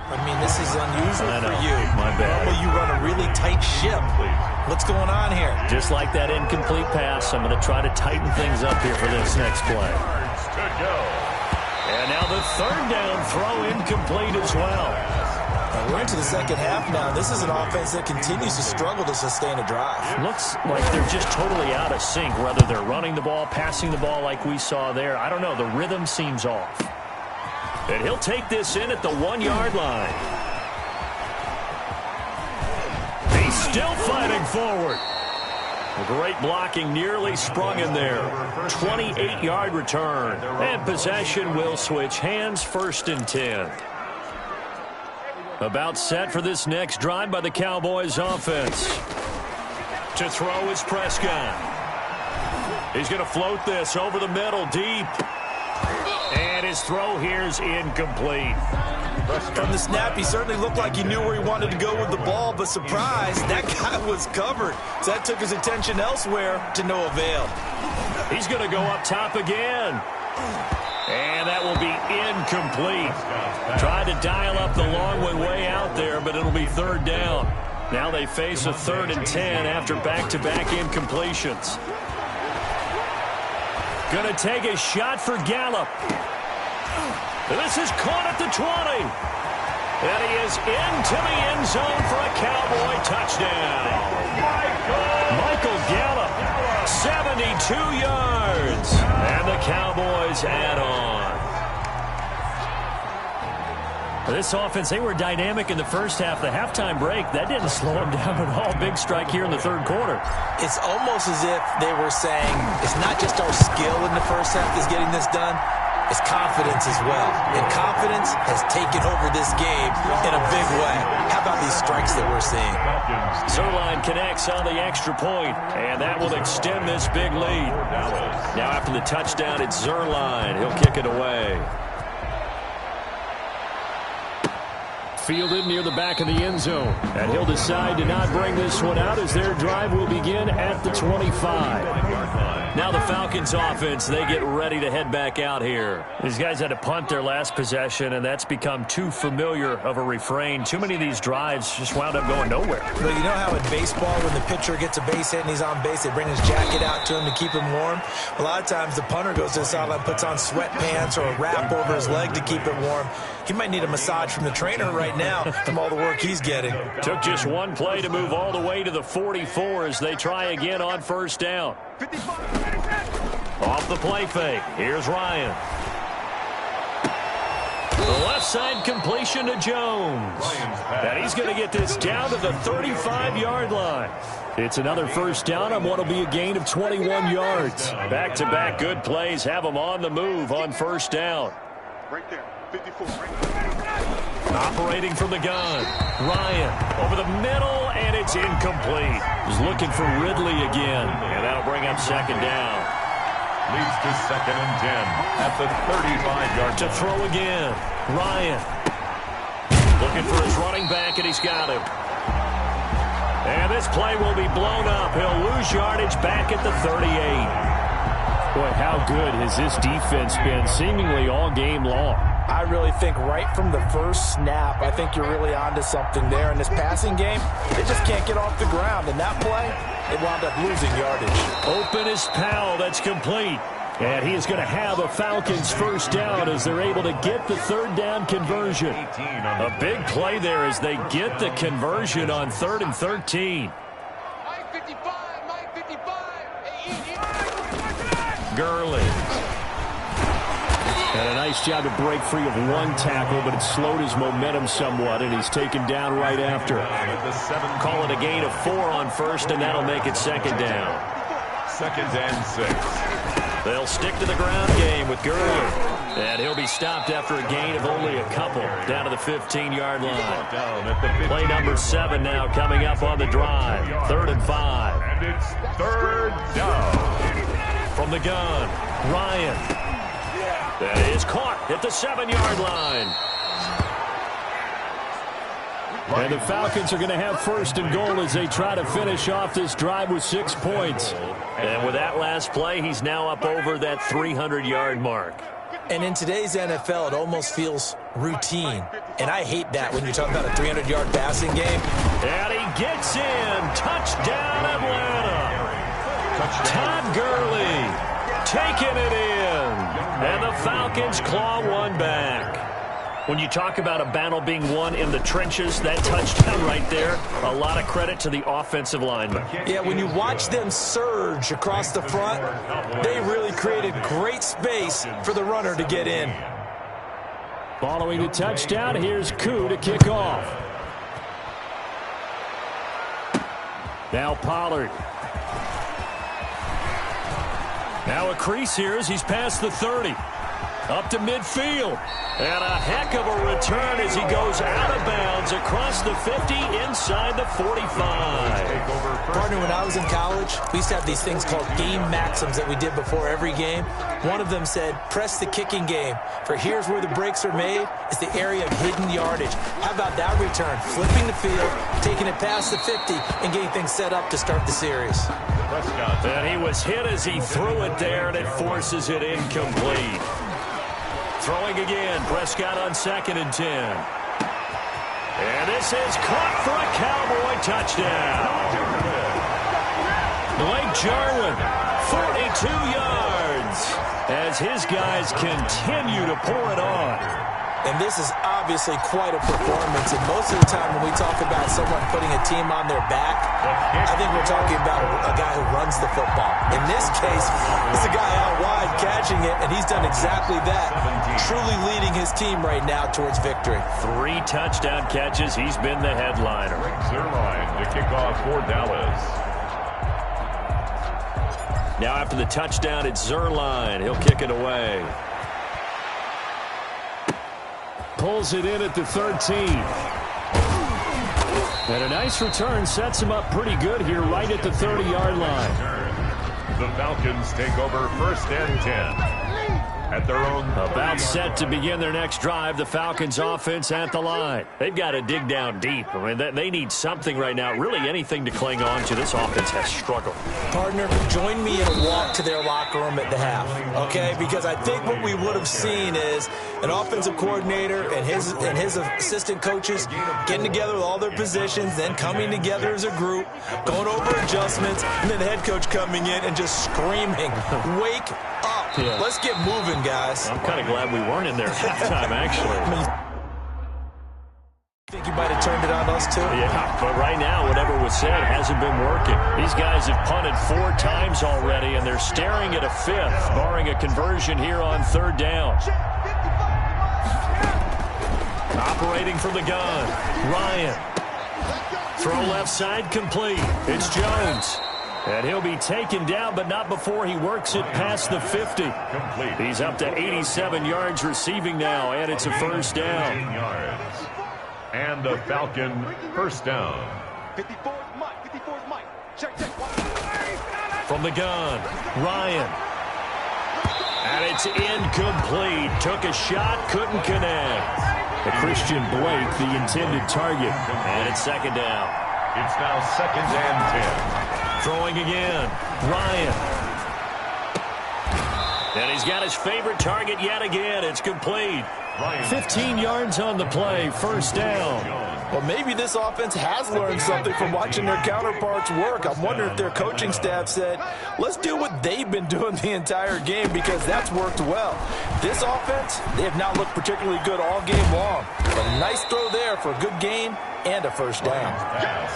I mean, this is unusual for you. My bad. Normally you run a really tight ship. What's going on here? Just like that incomplete pass, I'm going to try to tighten things up here for this next play. Yards to go. And now the third down throw incomplete as well. We're into the second half now. This is an offense that continues to struggle to sustain a drive. Looks like they're just totally out of sync, whether they're running the ball, passing the ball like we saw there. I don't know. The rhythm seems off. And he'll take this in at the 1-yard line. He's still fighting forward. Great blocking, nearly sprung in there. 28-yard return. And possession will switch hands, 1st and 10. About set for this next drive by the Cowboys offense. To throw is Prescott. He's going to float this over the middle, deep. And his throw here is incomplete. From the snap, he certainly looked like he knew where he wanted to go with the ball, but surprise, that guy was covered. So that took his attention elsewhere to no avail. He's going to go up top again. And that will be incomplete. Tried to dial up the long one way out there, but it'll be third down. Now they face a 3rd and 10 after back-to-back incompletions. Going to take a shot for Gallup. This is caught at the 20. And he is into the end zone for a Cowboy touchdown. Michael Gallup, 72 yards. And the Cowboys add on. This offense, they were dynamic in the first half. The halftime break, that didn't slow them down at all. Big strike here in the third quarter. It's almost as if they were saying, it's not just our skill in the first half that's getting this done, it's confidence as well. And confidence has taken over this game in a big way. How about these strikes that we're seeing? Zuerlein connects on the extra point, and that will extend this big lead. Now after the touchdown, it's Zuerlein. He'll kick it away. Fielded near the back of the end zone. And he'll decide to not bring this one out as their drive will begin at the 25. Now the Falcons offense, they get ready to head back out here. These guys had to punt their last possession, and that's become too familiar of a refrain. Too many of these drives just wound up going nowhere. But you know how in baseball, when the pitcher gets a base hit and he's on base, they bring his jacket out to him to keep him warm? A lot of times the punter goes to the sideline, puts on sweatpants or a wrap over his leg to keep it warm. He might need a massage from the trainer right now from all the work he's getting. Took just one play to move all the way to the 44 as they try again on first down. Off the play fake. Here's Ryan. The left side completion to Jones. And he's going to get this down to the 35-yard line. It's another first down on what will be a gain of 21 yards. Back-to-back good plays have them on the move on first down. Right there, 54. Operating from the gun. Ryan over the middle, and it's incomplete. He's looking for Ridley again, and that'll bring up second down. Leads to 2nd and 10 at the 35-yard To throw again. Ryan looking for his running back, and he's got him. And this play will be blown up. He'll lose yardage back at the 38. Boy, how good has this defense been seemingly all game long? I really think right from the first snap, I think you're really onto something there. In this passing game, they just can't get off the ground. And that play, they wound up losing yardage. Open is Powell. That's complete. And he is going to have a Falcons first down as they're able to get the third down conversion. A big play there as they get the conversion on 3rd and 13. Gurley. And a nice job to break free of one tackle, but it slowed his momentum somewhat, and he's taken down right after. Call it a gain of 4 on first, and that'll make it second down. 2nd and 6. They'll stick to the ground game with Gurley. And he'll be stopped after a gain of only a couple down to the 15-yard line. Play number 7 now coming up on the drive. 3rd and 5. And it's 3rd down. From the gun, Ryan. That is caught at the 7-yard line. And the Falcons are going to have 1st and goal as they try to finish off this drive with 6 points. And with that last play, he's now up over that 300-yard mark. And in today's NFL, it almost feels routine. And I hate that when you're talking about a 300-yard passing game. And he gets in. Touchdown, Atlanta. Todd Gurley taking it in. And the Falcons claw one back. When you talk about a battle being won in the trenches, that touchdown right there, a lot of credit to the offensive linemen. Yeah, when you watch them surge across the front, they really created great space for the runner to get in. Following the touchdown, here's Koo to kick off. Now Pollard. Now a crease here as he's past the 30. Up to midfield. And a heck of a return as he goes out of bounds across the 50 inside the 45. Partner, when I was in college, we used to have these things called game maxims that we did before every game. One of them said, press the kicking game. For here's where the breaks are made. It's the area of hidden yardage. How about that return? Flipping the field, taking it past the 50, and getting things set up to start the series. And he was hit as he threw it there, and it forces it incomplete. Throwing again, Prescott on 2nd and 10. And this is caught for a Cowboy touchdown. Blake Jarwin, 42 yards, as his guys continue to pour it on. And this is obviously quite a performance. And most of the time when we talk about someone putting a team on their back, I think we're talking about a guy who runs the football. In this case, it's a guy out wide catching it, and he's done exactly that, truly leading his team right now towards victory. 3 touchdown catches. He's been the headliner. Zerline to kick off for Dallas. Now after the touchdown, it's Zerline. He'll kick it away. Pulls it in at the 13. And a nice return sets him up pretty good here right at the 30-yard line. The Falcons take over 1st and 10 at their own. About set to begin their next drive, the Falcons offense at the line. They've got to dig down deep. I mean, they need something right now, really anything to cling on to. This offense has struggled. Partner, join me in a walk to their locker room at the half, okay? Because I think what we would have seen is an offensive coordinator and his assistant coaches getting together with all their positions, then coming together as a group, going over adjustments, and then the head coach coming in and just screaming, "Wake up. Yeah. Let's get moving, guys." I'm kind of glad we weren't in there at halftime, actually. I think you might have turned it on us, too. Yeah, but right now, whatever was said hasn't been working. These guys have punted 4 times already, and they're staring at a 5th, barring a conversion here on 3rd down. Operating from the gun, Ryan. Throw left side complete. It's Jones. And he'll be taken down, but not before he works it past the 50. Complete. He's up to 87 yards receiving now, and it's a first down. Yards. And a Falcon first down. 54's Mike. 54's Mike. Check. From the gun, Ryan. And it's incomplete. Took a shot, couldn't connect. The Christian Blake, the intended target. And it's 2nd down. It's now 2nd and 10. Throwing again, Ryan. And he's got his favorite target yet again. It's complete. 15 yards on the play, first down. Well, maybe this offense has learned something from watching their counterparts work. I'm wondering if their coaching staff said, let's do what they've been doing the entire game, because that's worked well. This offense, they have not looked particularly good all game long. But a nice throw there for a good gain and a first down.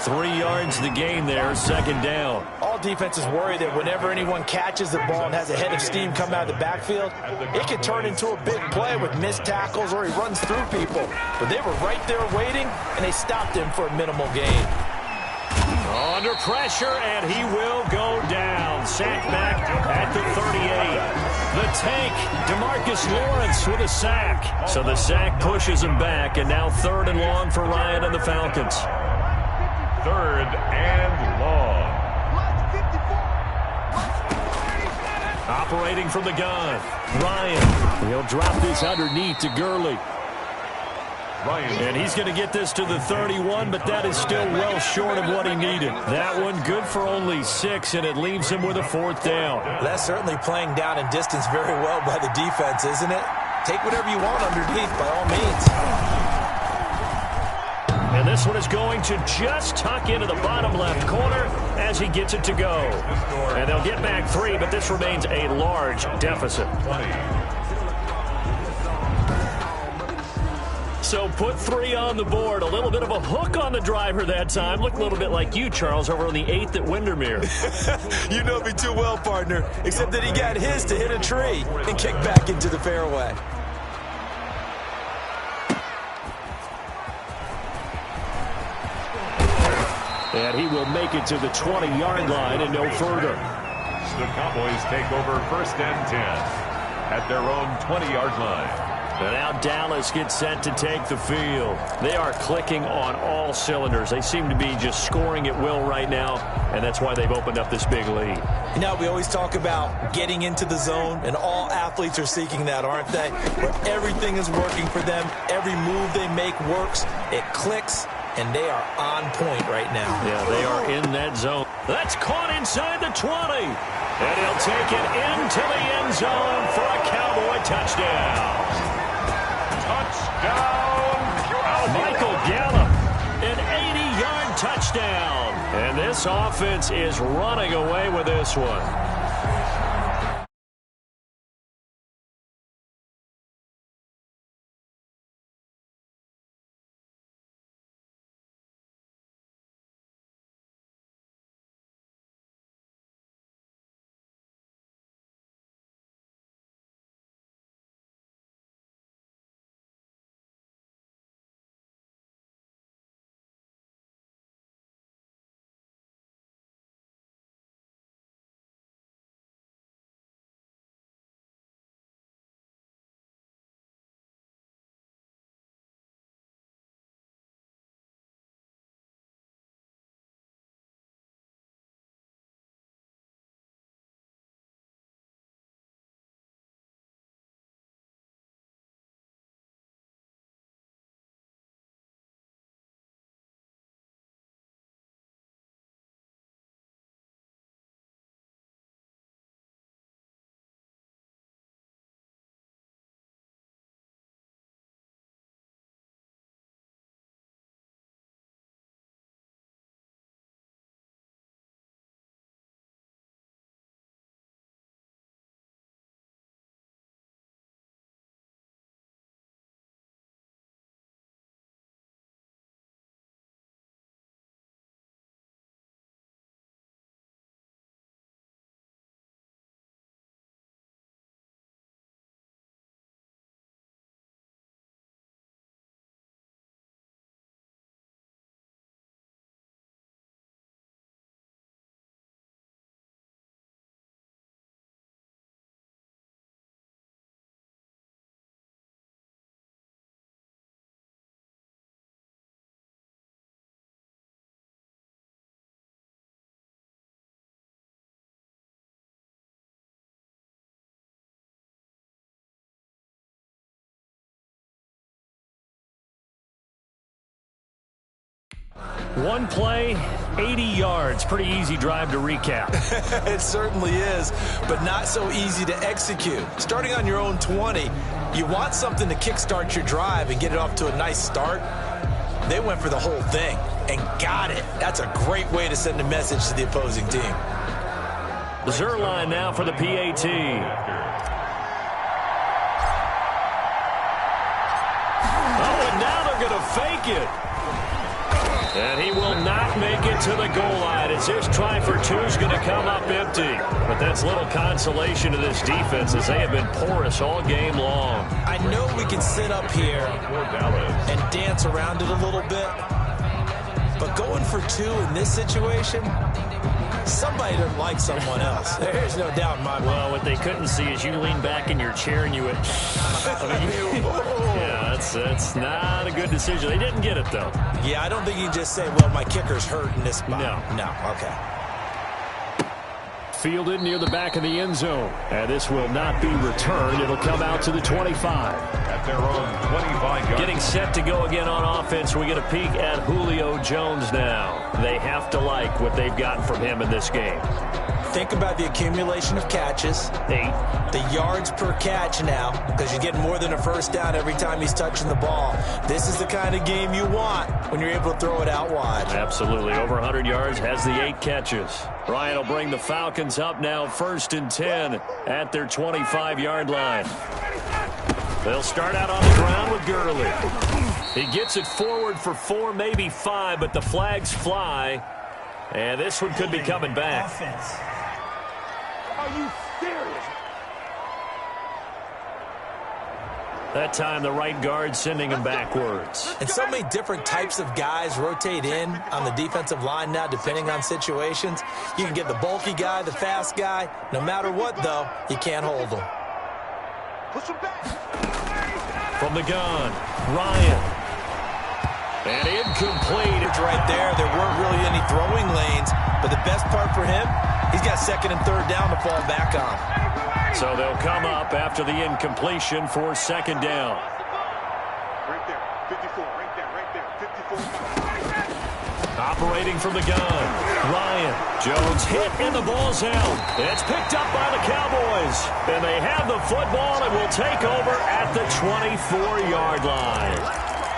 3 yards the gain there, 2nd down. All defenses worry that whenever anyone catches the ball and has a head of steam come out of the backfield, it can turn into a big play with missed tackles or he runs through people. But they were right there waiting, and they stopped him for a minimal gain. Under pressure, and he will go down. Sack back at the 38. The tank, DeMarcus Lawrence with a sack. So the sack pushes him back, and now 3rd and long for Ryan and the Falcons. 3rd and long. Operating from the gun, Ryan. He'll drop this underneath to Gurley. And he's going to get this to the 31, but that is still well short of what he needed. That one good for only 6, and it leaves him with a 4th down. That's certainly playing down in distance very well by the defense, isn't it? Take whatever you want underneath, by all means. And this one is going to just tuck into the bottom left corner as he gets it to go. And they'll get back 3, but this remains a large deficit. So put 3 on the board. A little bit of a hook on the driver that time. Looked a little bit like you, Charles, over on the 8th at Windermere. You know me too well, partner, except that he got his to hit a tree and kick back into the fairway. And he will make it to the 20-yard line and no further. The Cowboys take over 1st and 10 at their own 20-yard line. And now Dallas gets set to take the field. They are clicking on all cylinders. They seem to be just scoring at will right now, and that's why they've opened up this big lead. You know, we always talk about getting into the zone, and all athletes are seeking that, aren't they? Where everything is working for them. Every move they make works. It clicks, and they are on point right now. Yeah, they are in that zone. That's caught inside the 20. And he'll take it into the end zone for a Cowboy touchdown. Touchdown! Michael Gallup, an 80-yard touchdown. And this offense is running away with this one. One play, 80 yards. Pretty easy drive to recap. It certainly is, but not so easy to execute. Starting on your own 20, you want something to kickstart your drive and get it off to a nice start. They went for the whole thing and got it. That's a great way to send a message to the opposing team. The Zer line now for the PAT. Oh, and now they're going to fake it. And he will not make it to the goal line as his try for two is going to come up empty. But that's little consolation to this defense as they have been porous all game long. I know we can sit up here and dance around it a little bit, but going for two in this situation, somebody doesn't like someone else. There's no doubt in my mind. Well, what they couldn't see is you lean back in your chair and you would... yeah, that's not a good decision. They didn't get it, though. Yeah, I don't think you can just say, well, my kicker's hurt in this spot. No, okay. Fielded near the back of the end zone. And this will not be returned. It'll come out to the 25. At their own 25 yards. Getting set to go again on offense. We get a peek at Julio Jones now. They have to like what they've gotten from him in this game. Think about the accumulation of catches. 8. The yards per catch now, because you're getting more than a first down every time he's touching the ball. This is the kind of game you want when you're able to throw it out wide. Absolutely. Over 100 yards, has the 8 catches. Ryan will bring the Falcons up now 1st and 10 at their 25-yard line. They'll start out on the ground with Gurley. He gets it forward for 4, maybe 5, but the flags fly. And this one could be coming back. Offense. Are you serious? That time, the right guard sending him backwards. And so many different types of guys rotate in on the defensive line now, depending on situations. You can get the bulky guy, the fast guy. No matter what, though, you can't hold them. Push him back. From the gun, Ryan. And incomplete. It's right there. There weren't really any throwing lanes, but the best part for him, he's got 2nd and 3rd down to fall back on. So they'll come up after the incompletion for 2nd down. Right there, 54, right there, 54. Operating from the gun, Ryan. Jones hit and the ball's out. It's picked up by the Cowboys. And they have the football and will take over at the 24-yard line.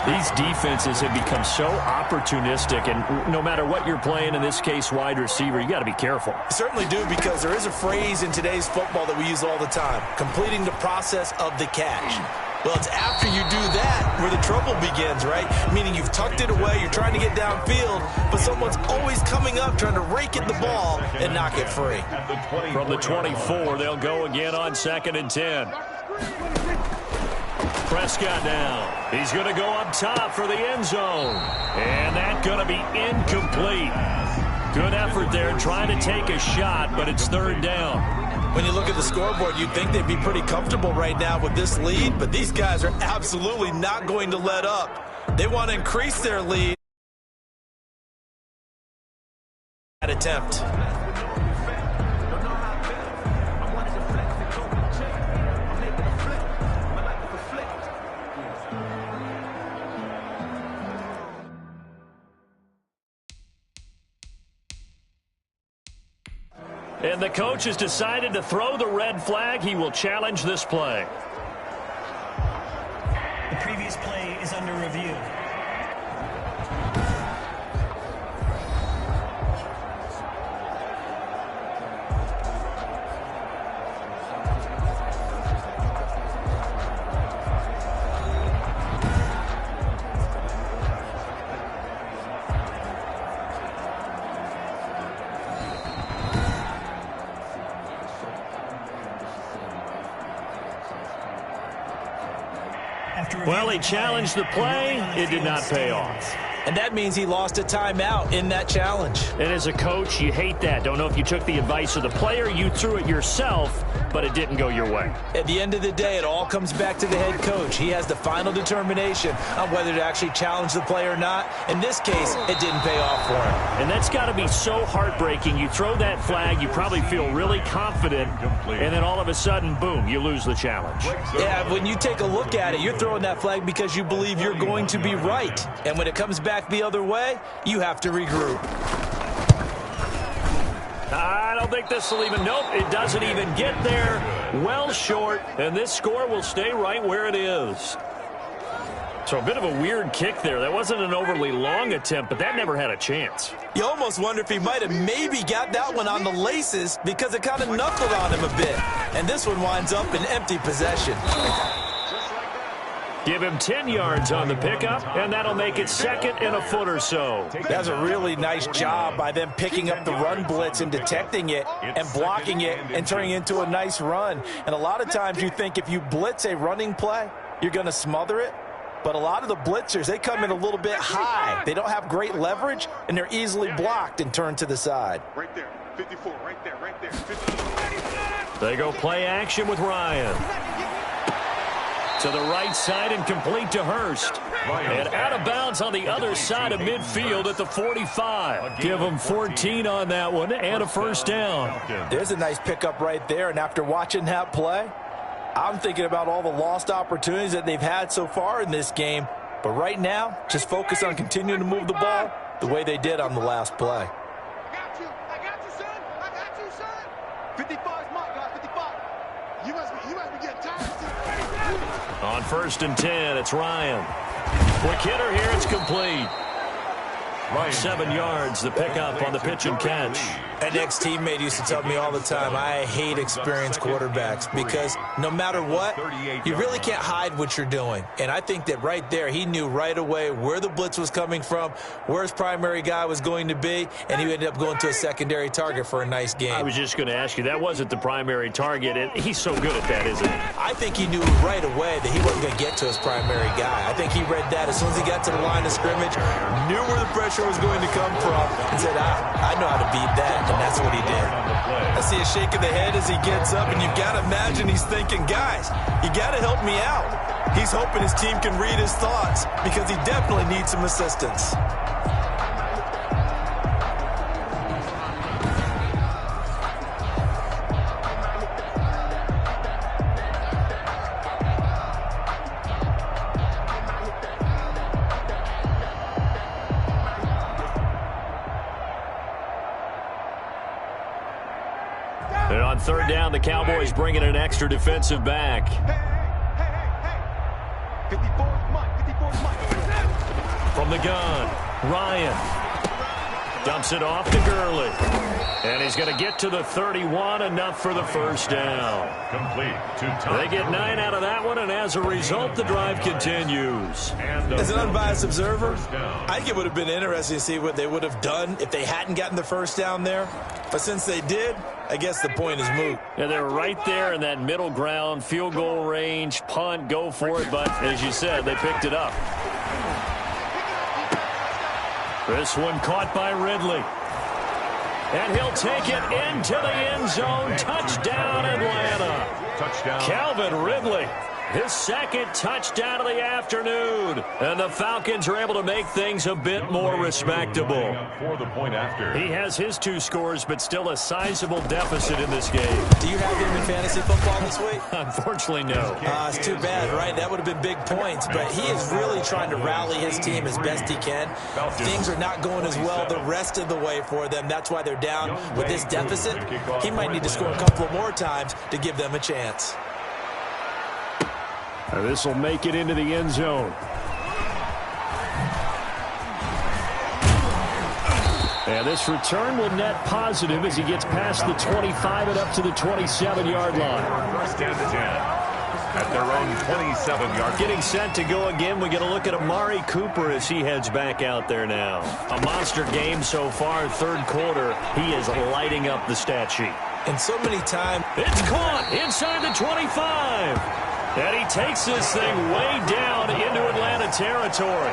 These defenses have become so opportunistic, and no matter what you're playing, in this case wide receiver, you got to be careful. Certainly do, because there is a phrase in today's football that we use all the time, completing the process of the catch. Well, it's after you do that where the trouble begins, right? Meaning you've tucked it away, you're trying to get downfield, but someone's always coming up trying to rake at the ball and knock it free. From the 24, they'll go again on 2nd and 10. Prescott now. He's going to go up top for the end zone. And that's going to be incomplete. Good effort there trying to take a shot, but it's 3rd down. When you look at the scoreboard, you'd think they'd be pretty comfortable right now with this lead, but these guys are absolutely not going to let up. They want to increase their lead. That attempt. And the coach has decided to throw the red flag. He will challenge this play. The previous play is under review. Well, he challenged the play. It did not pay off. And that means he lost a timeout in that challenge. And as a coach, you hate that. Don't know if you took the advice of the player, you threw it yourself, but it didn't go your way. At the end of the day, it all comes back to the head coach. He has the final determination on whether to actually challenge the play or not. In this case, it didn't pay off for him. And that's got to be so heartbreaking. You throw that flag, you probably feel really confident, and then all of a sudden, boom, you lose the challenge. Yeah, when you take a look at it, you're throwing that flag because you believe you're going to be right. And when it comes back back the other way, you have to regroup. I don't think this will even, nope, it doesn't even get there. Well short, and this score will stay right where it is. So a bit of a weird kick there. That wasn't an overly long attempt, but that never had a chance. You almost wonder if he might have maybe got that one on the laces because it kind of knuckled on him a bit. And this one winds up in empty possession. Give him 10 yards on the pickup, and that'll make it second and a foot or so. That's a really nice job by them picking up the run blitz and detecting it and blocking it and turning it into a nice run. And a lot of times you think if you blitz a running play, you're going to smother it. But a lot of the blitzers, they come in a little bit high. They don't have great leverage, and they're easily blocked and turned to the side. Right there, 54, right there, right there. 54. They go play action with Ryan. To the right side and complete to Hurst. And out of bounds on the other side of midfield at the 45. Give them 14 on that one and a first down. There's a nice pickup right there, and after watching that play, I'm thinking about all the lost opportunities that they've had so far in this game. But right now, just focus on continuing to move the ball the way they did on the last play. I got you, son. I got you, son. 55 is my guy, 55. You must be getting tired. On 1st and 10, it's Ryan. Quick hitter here, it's complete. 7 yards, the pickup on the pitch and catch. An ex-teammate used to tell me all the time, I hate experienced quarterbacks because no matter what, you really can't hide what you're doing. And I think that right there, he knew right away where the blitz was coming from, where his primary guy was going to be, and he ended up going to a secondary target for a nice game. I was just going to ask you, that wasn't the primary target. He's so good at that, isn't he? I think he knew right away that he wasn't going to get to his primary guy. I think he read that as soon as he got to the line of scrimmage, knew where the pressure was going to come from, and said, I know how to beat that. And that's what he did. I see a shake of the head as he gets up, and you've got to imagine he's thinking, guys, you got to help me out. He's hoping his team can read his thoughts because he definitely needs some assistance. And on 3rd down, the Cowboys bring in an extra defensive back. Hey. 54 is mine. From the gun, Ryan dumps it off to Gurley. And he's going to get to the 31, enough for the first down. Complete to They get 9 out of that one, and as a result, the drive continues. As an unbiased observer, I think it would have been interesting to see what they would have done if they hadn't gotten the first down there. But since they did, I guess the point is moot. Yeah, they're right there in that middle ground, field goal range, punt, go for it. But as you said, they picked it up. This one caught by Ridley. And he'll take it into the end zone. Touchdown, Atlanta. touchdown. Calvin Ridley, his second touchdown of the afternoon. And the Falcons are able to make things a bit more respectable. For the point after. He has his 2 scores, but still a sizable deficit in this game. Do you have him in fantasy football this week? Unfortunately, no. It's too bad, right? That would have been big points, but he is really trying to rally his team as best he can. Things are not going as well the rest of the way for them. That's why they're down with this deficit. He might need to score a couple more times to give them a chance. This will make it into the end zone. And this return will net positive as he gets past the 25 and up to the 27-yard line. First and 10 at their own 27-yard. Getting set to go again. We get a look at Amari Cooper as he heads back out there now. A monster game so far, third quarter. He is lighting up the stat sheet. And so many times. It's caught inside the 25. And he takes this thing way down into Atlanta territory.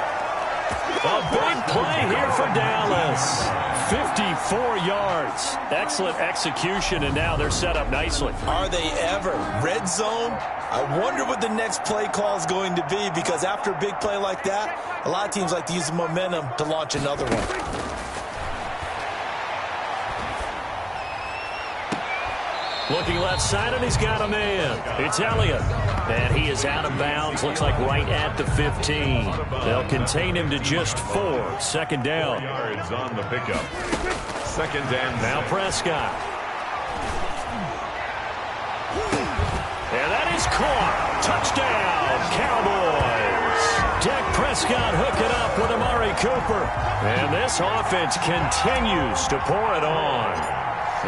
A big play here for Dallas. 54 yards. Excellent execution, and now they're set up nicely. Are they ever? Red zone? I wonder what the next play call is going to be, because after a big play like that, a lot of teams like to use the momentum to launch another one. Looking left side, and he's got a man. It's Elliott. And he is out of bounds. Looks like right at the 15. They'll contain him to just 4. Second down. Yards on the pickup. Second and now Prescott. And that is caught. Touchdown, Cowboys. Dak Prescott hooking up with Amari Cooper. And this offense continues to pour it on.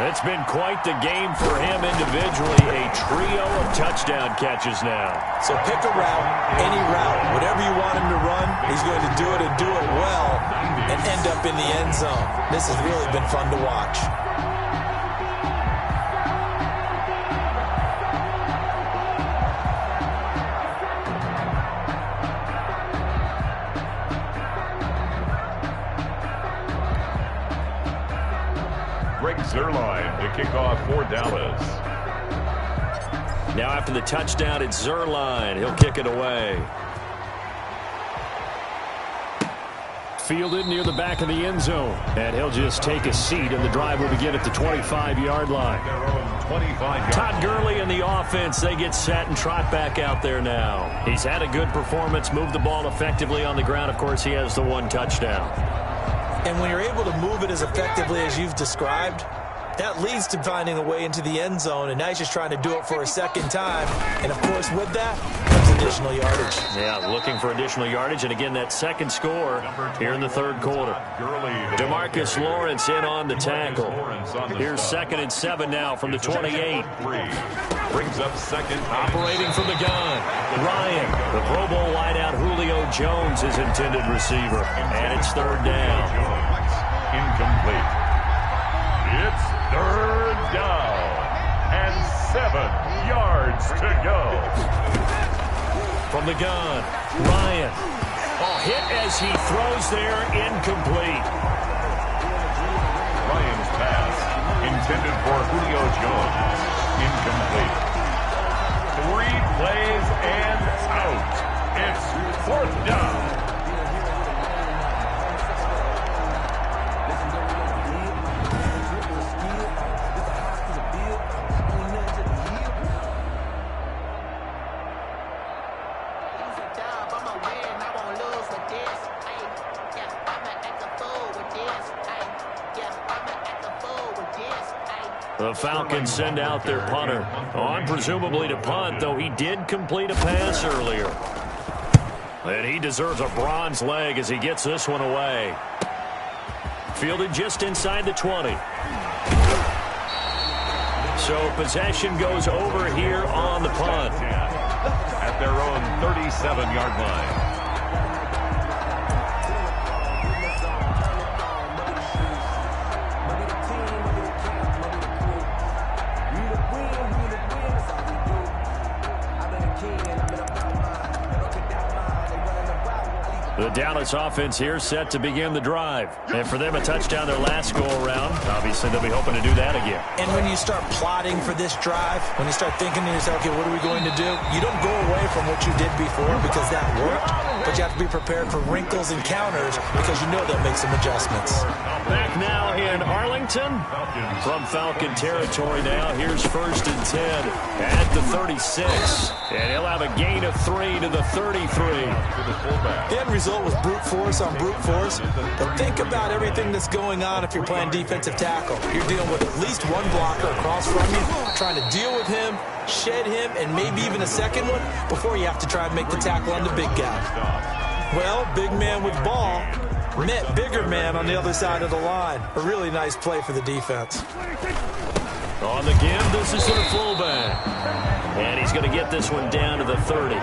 It's been quite the game for him individually. A trio of touchdown catches now. So pick a route, any route. Whatever you want him to run, he's going to do it and do it well and end up in the end zone. This has really been fun to watch. Zerline to kick off for Dallas. Now after the touchdown, it's Zerline. He'll kick it away. Fielded near the back of the end zone. And he'll just take a seat, and the drive will begin at the 25-yard line. Their own 25 Todd Gurley and the offense, they get set and trot back out there now. He's had a good performance, moved the ball effectively on the ground. Of course, he has the 1 touchdown. And when you're able to move it as effectively as you've described, that leads to finding a way into the end zone, and now he's just trying to do it for a second time. And, of course, with that comes additional yardage. Yeah, looking for additional yardage. And, again, that second score here in the third quarter. DeMarcus Lawrence in on the tackle. Here's 2nd and 7 now from the 28. Brings up second. Operating from the gun. Ryan, the Pro Bowl wideout Julio Jones, his intended receiver. And it's 3rd down. Incomplete. It's 3rd down and 7 yards to go. From the gun, Ryan. Oh, hit as he throws there, incomplete. Ryan's pass intended for Julio Jones. Incomplete. 3 plays and out. It's 4th down. The Falcons send out their punter on presumably to punt, though he did complete a pass earlier. And he deserves a bronze leg as he gets this one away. Fielded just inside the 20. So possession goes over here on the punt. At their own 37-yard line. The Dallas offense here set to begin the drive. And for them, a touchdown their last go-around. Obviously, they'll be hoping to do that again. And when you start plotting for this drive, when you start thinking to yourself, okay, what are we going to do? You don't go away from what you did before because that worked. But you have to be prepared for wrinkles and counters because you know they'll make some adjustments. Back now in Arlington. From Falcon territory now. Here's 1st and 10 at the 36. And he'll have a gain of 3 to the 33. The end result was brute force on brute force. But think about everything that's going on if you're playing defensive tackle. You're dealing with at least one blocker across from you, trying to deal with him, shed him, and maybe even a second one before you have to try and make the tackle on the big guy. Well, big man with ball met bigger man on the other side of the line. A really nice play for the defense. On the give, this is to the fullback. And he's going to get this one down to the 30.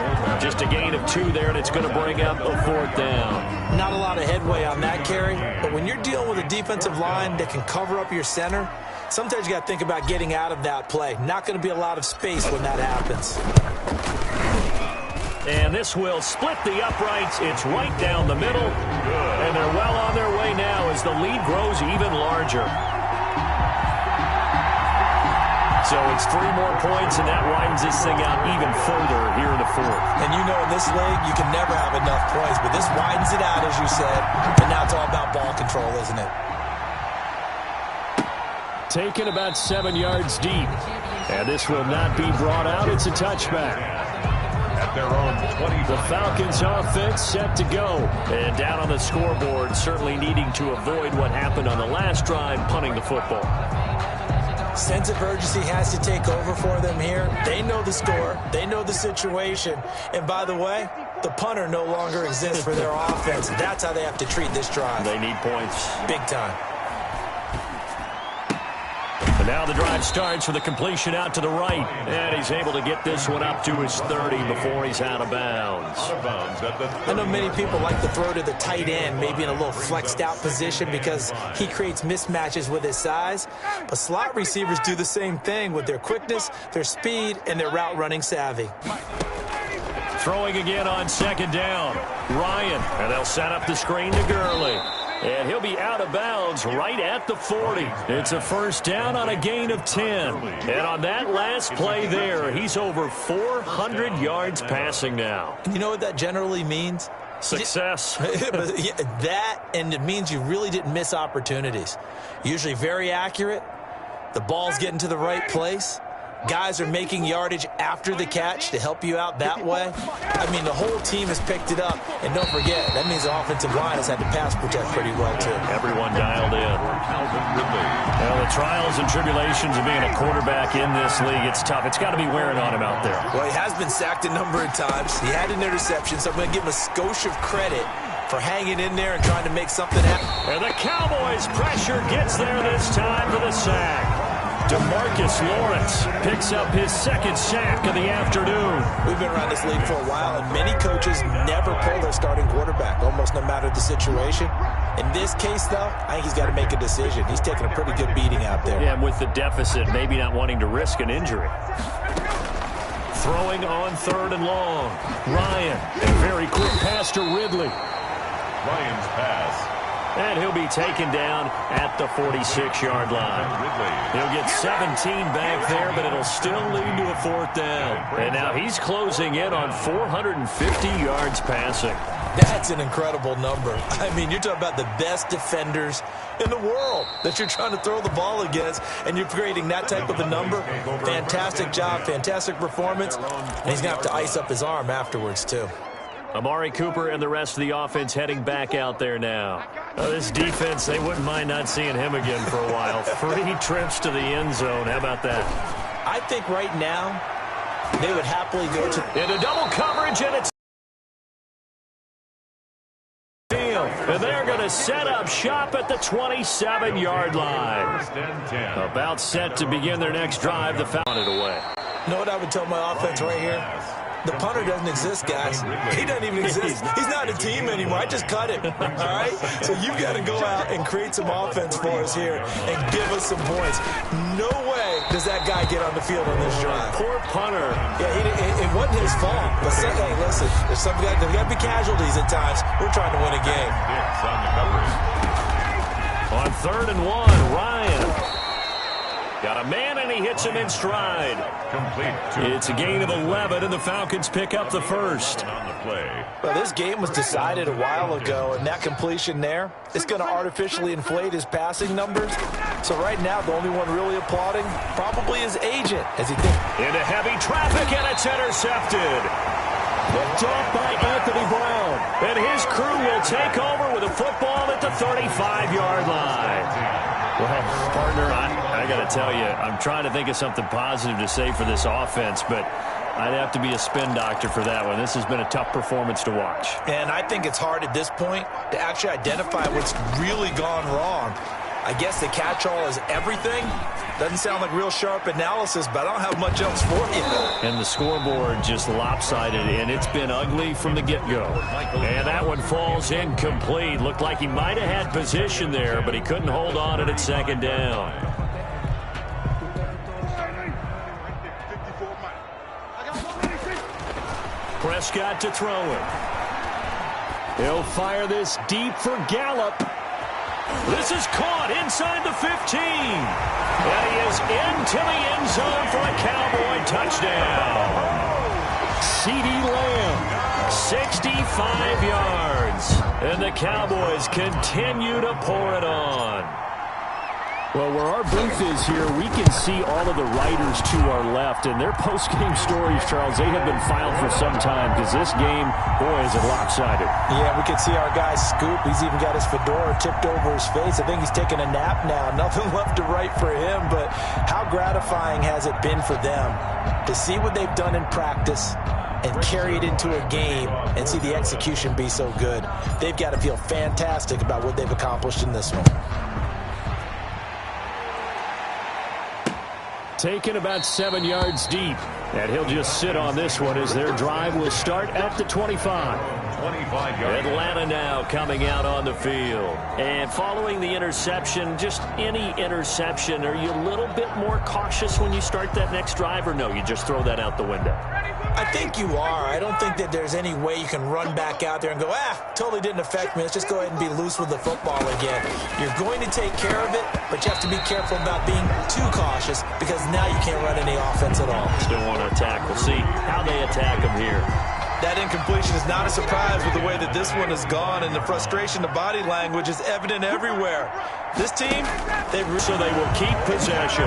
Just a gain of 2 there, and it's going to bring up a 4th down. Not a lot of headway on that carry, but when you're dealing with a defensive line that can cover up your center, sometimes you got to think about getting out of that play. Not going to be a lot of space when that happens. And this will split the uprights. It's right down the middle. And they're well on their way now as the lead grows even larger. So it's 3 more points, and that widens this thing out even further here in the 4th. And you know in this league, you can never have enough points, but this widens it out, as you said. And now it's all about ball control, isn't it? taken about 7 yards deep. And this will not be brought out. It's a touchback. At their own 20. The Falcons offense set to go. And down on the scoreboard, certainly needing to avoid what happened on the last drive, punting the football. Sense of urgency has to take over for them here. They know the score. They know the situation. And by the way, the punter no longer exists for their offense. That's how they have to treat this drive. They need points. Big time. And now the drive starts with a completion out to the right. And he's able to get this one up to his 30 before he's out of bounds. I know many people like to throw to the tight end, maybe in a little flexed out position because he creates mismatches with his size. But slot receivers do the same thing with their quickness, their speed, and their route running savvy. Throwing again on second down. Ryan. And they'll set up the screen to Gurley. And he'll be out of bounds right at the 40. It's a first down on a gain of 10. And on that last play there, he's over 400 yards passing now. You know what that generally means? Success. That, and it means you really didn't miss opportunities. Usually very accurate. The ball's getting to the right place. Guys are making yardage after the catch to help you out that way. I mean, the whole team has picked it up. And don't forget, that means the offensive line has had to pass protect pretty well, too. Everyone dialed in. Well, the trials and tribulations of being a quarterback in this league, it's tough. It's got to be wearing on him out there. Well, he has been sacked a number of times. He had an interception, so I'm going to give him a skosh of credit for hanging in there and trying to make something happen. And the Cowboys' pressure gets there this time for the sack. DeMarcus Lawrence picks up his second sack of the afternoon. We've been around this league for a while, and many coaches never pull their starting quarterback, almost no matter the situation. In this case, though, I think he's got to make a decision. He's taking a pretty good beating out there. Yeah, and with the deficit, maybe not wanting to risk an injury. Throwing on third and long. Ryan, a very quick pass to Ridley. Ryan's pass. And he'll be taken down at the 46-yard line. He'll get 17 back there, but it'll still lead to a fourth down. And now he's closing in on 450 yards passing. That's an incredible number. I mean, you're talking about the best defenders in the world that you're trying to throw the ball against, and you're creating that type of a number. Fantastic job, fantastic performance. And he's going to have to ice up his arm afterwards, too. Amari Cooper and the rest of the offense heading back out there now. This defense, they wouldn't mind not seeing him again for a while. 3 trips to the end zone. How about that? I think right now they would happily go to... Into double coverage, and it's... And they're going to set up shop at the 27-yard line. About set to begin their next drive. The foul it away. You know what I would tell my offense right here? The punter doesn't exist, guys. He doesn't even exist. He's not a team anymore. I just cut him, all right? So you've got to go out and create some offense for us here and give us some points. No way does that guy get on the field on this drive. Poor punter. Yeah, it wasn't his fault. But hey, listen, there's got to be casualties at times. We're trying to win a game. On third and one, Ryan. Got a man, and he hits him in stride. Complete. It's a gain of 11, and the Falcons pick up the first. Well, this game was decided a while ago, and that completion there is going to artificially inflate his passing numbers. So right now, the only one really applauding probably his agent as he thinks. Into heavy traffic, and it's intercepted. Picked off by Anthony Brown. And his crew will take over with a football at the 35-yard line. Well, partner, I got to tell you, I'm trying to think of something positive to say for this offense, but I'd have to be a spin doctor for that one. This has been a tough performance to watch. And I think it's hard at this point to actually identify what's really gone wrong. I guess the catch-all is everything. Doesn't sound like real sharp analysis, but I don't have much else for you. And the scoreboard just lopsided, and it's been ugly from the get-go. And that one falls incomplete. Looked like he might have had position there, but he couldn't hold on at second down. Prescott to throw it. He'll fire this deep for Gallup. This is caught inside the 15. And he is into the end zone for a Cowboy touchdown. CeeDee Lamb, 65 yards. And the Cowboys continue to pour it on. Well, where our booth is here, we can see all of the writers to our left, and their post-game stories, Charles, they have been filed for some time because this game, boy, is it lopsided. Yeah, we can see our guy Scoop. He's even got his fedora tipped over his face. I think he's taking a nap now. Nothing left to write for him, but how gratifying has it been for them to see what they've done in practice and carry it into a game and see the execution be so good. They've got to feel fantastic about what they've accomplished in this one. Taken about 7 yards deep. And he'll just sit on this one as their drive will start at the 25. 25 yards. Atlanta now coming out on the field. And following the interception, just any interception, are you a little bit more cautious when you start that next drive, or no, you just throw that out the window? I think you are. I don't think that there's any way you can run back out there and go, totally didn't affect me. Let's just go ahead and be loose with the football again. You're going to take care of it, but you have to be careful about being too cautious because now you can't run any offense at all. Still want to attack. We'll see how they attack them here. That incompletion is not a surprise with the way that this one has gone, and the frustration, the body language is evident everywhere. This team, so they will keep possession.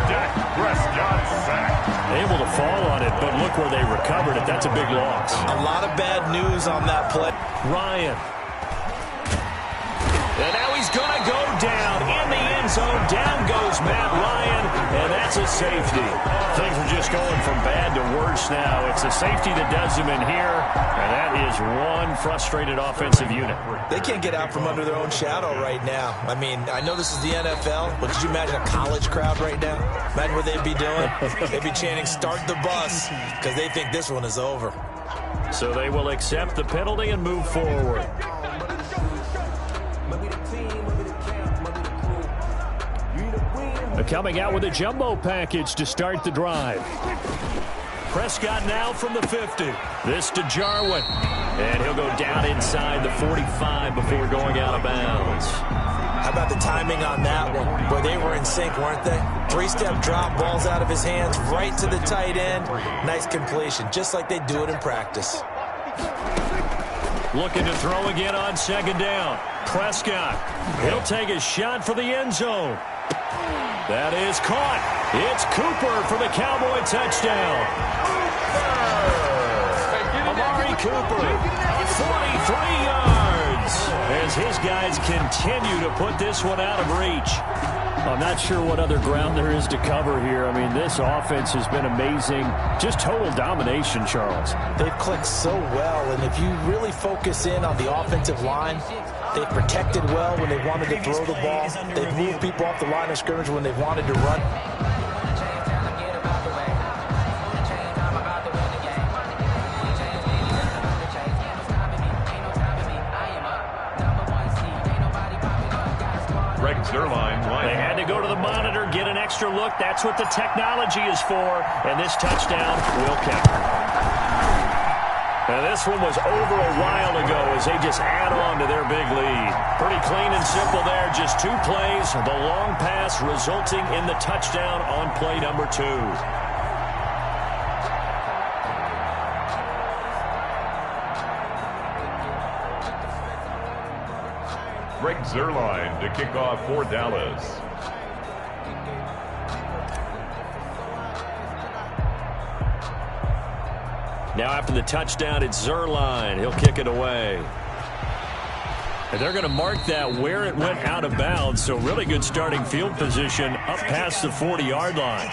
Dak Prescott sacked. Able to fall on it, but look where they recovered it. That's a big loss. A lot of bad news on that play. Ryan. And now he's going to go down in the end zone. Down goes Matt Ryan, and that's a safety. Things are just going from bad to worse now. It's a safety that does him in here, and that is one frustrated offensive unit. They can't get out from under their own shadow right now. I mean, I know this is the NFL, but could you imagine a college crowd right now? Imagine what they'd be doing. They'd be chanting, "Start the bus," because they think this one is over. So they will accept the penalty and move forward. Coming out with a jumbo package to start the drive. Prescott now from the 50. This to Jarwin. And he'll go down inside the 45 before going out of bounds. How about the timing on that one? Boy, they were in sync, weren't they? Three-step drop, balls out of his hands, right to the tight end. Nice completion, just like they do it in practice. Looking to throw again on second down. Prescott. He'll take a shot for the end zone. That is caught. It's Cooper for the Cowboy touchdown. Amari Cooper, 43 yards, as his guys continue to put this one out of reach. I'm not sure what other ground there is to cover here. I mean, this offense has been amazing. Just total domination, Charles. They've clicked so well, and if you really focus in on the offensive line, they've protected well when they wanted to throw the ball. They've moved people off the line of scrimmage when they've wanted to run. They had to go to the monitor, get an extra look. That's what the technology is for. And this touchdown will count. And this one was over a while ago as they just add on to their big lead. Pretty clean and simple there. Just 2 plays. The long pass resulting in the touchdown on play number 2. Greg Zuerlein to kick off for Dallas. Now after the touchdown, it's Zuerlein. He'll kick it away. And they're going to mark that where it went out of bounds. So really good starting field position up past the 40-yard line.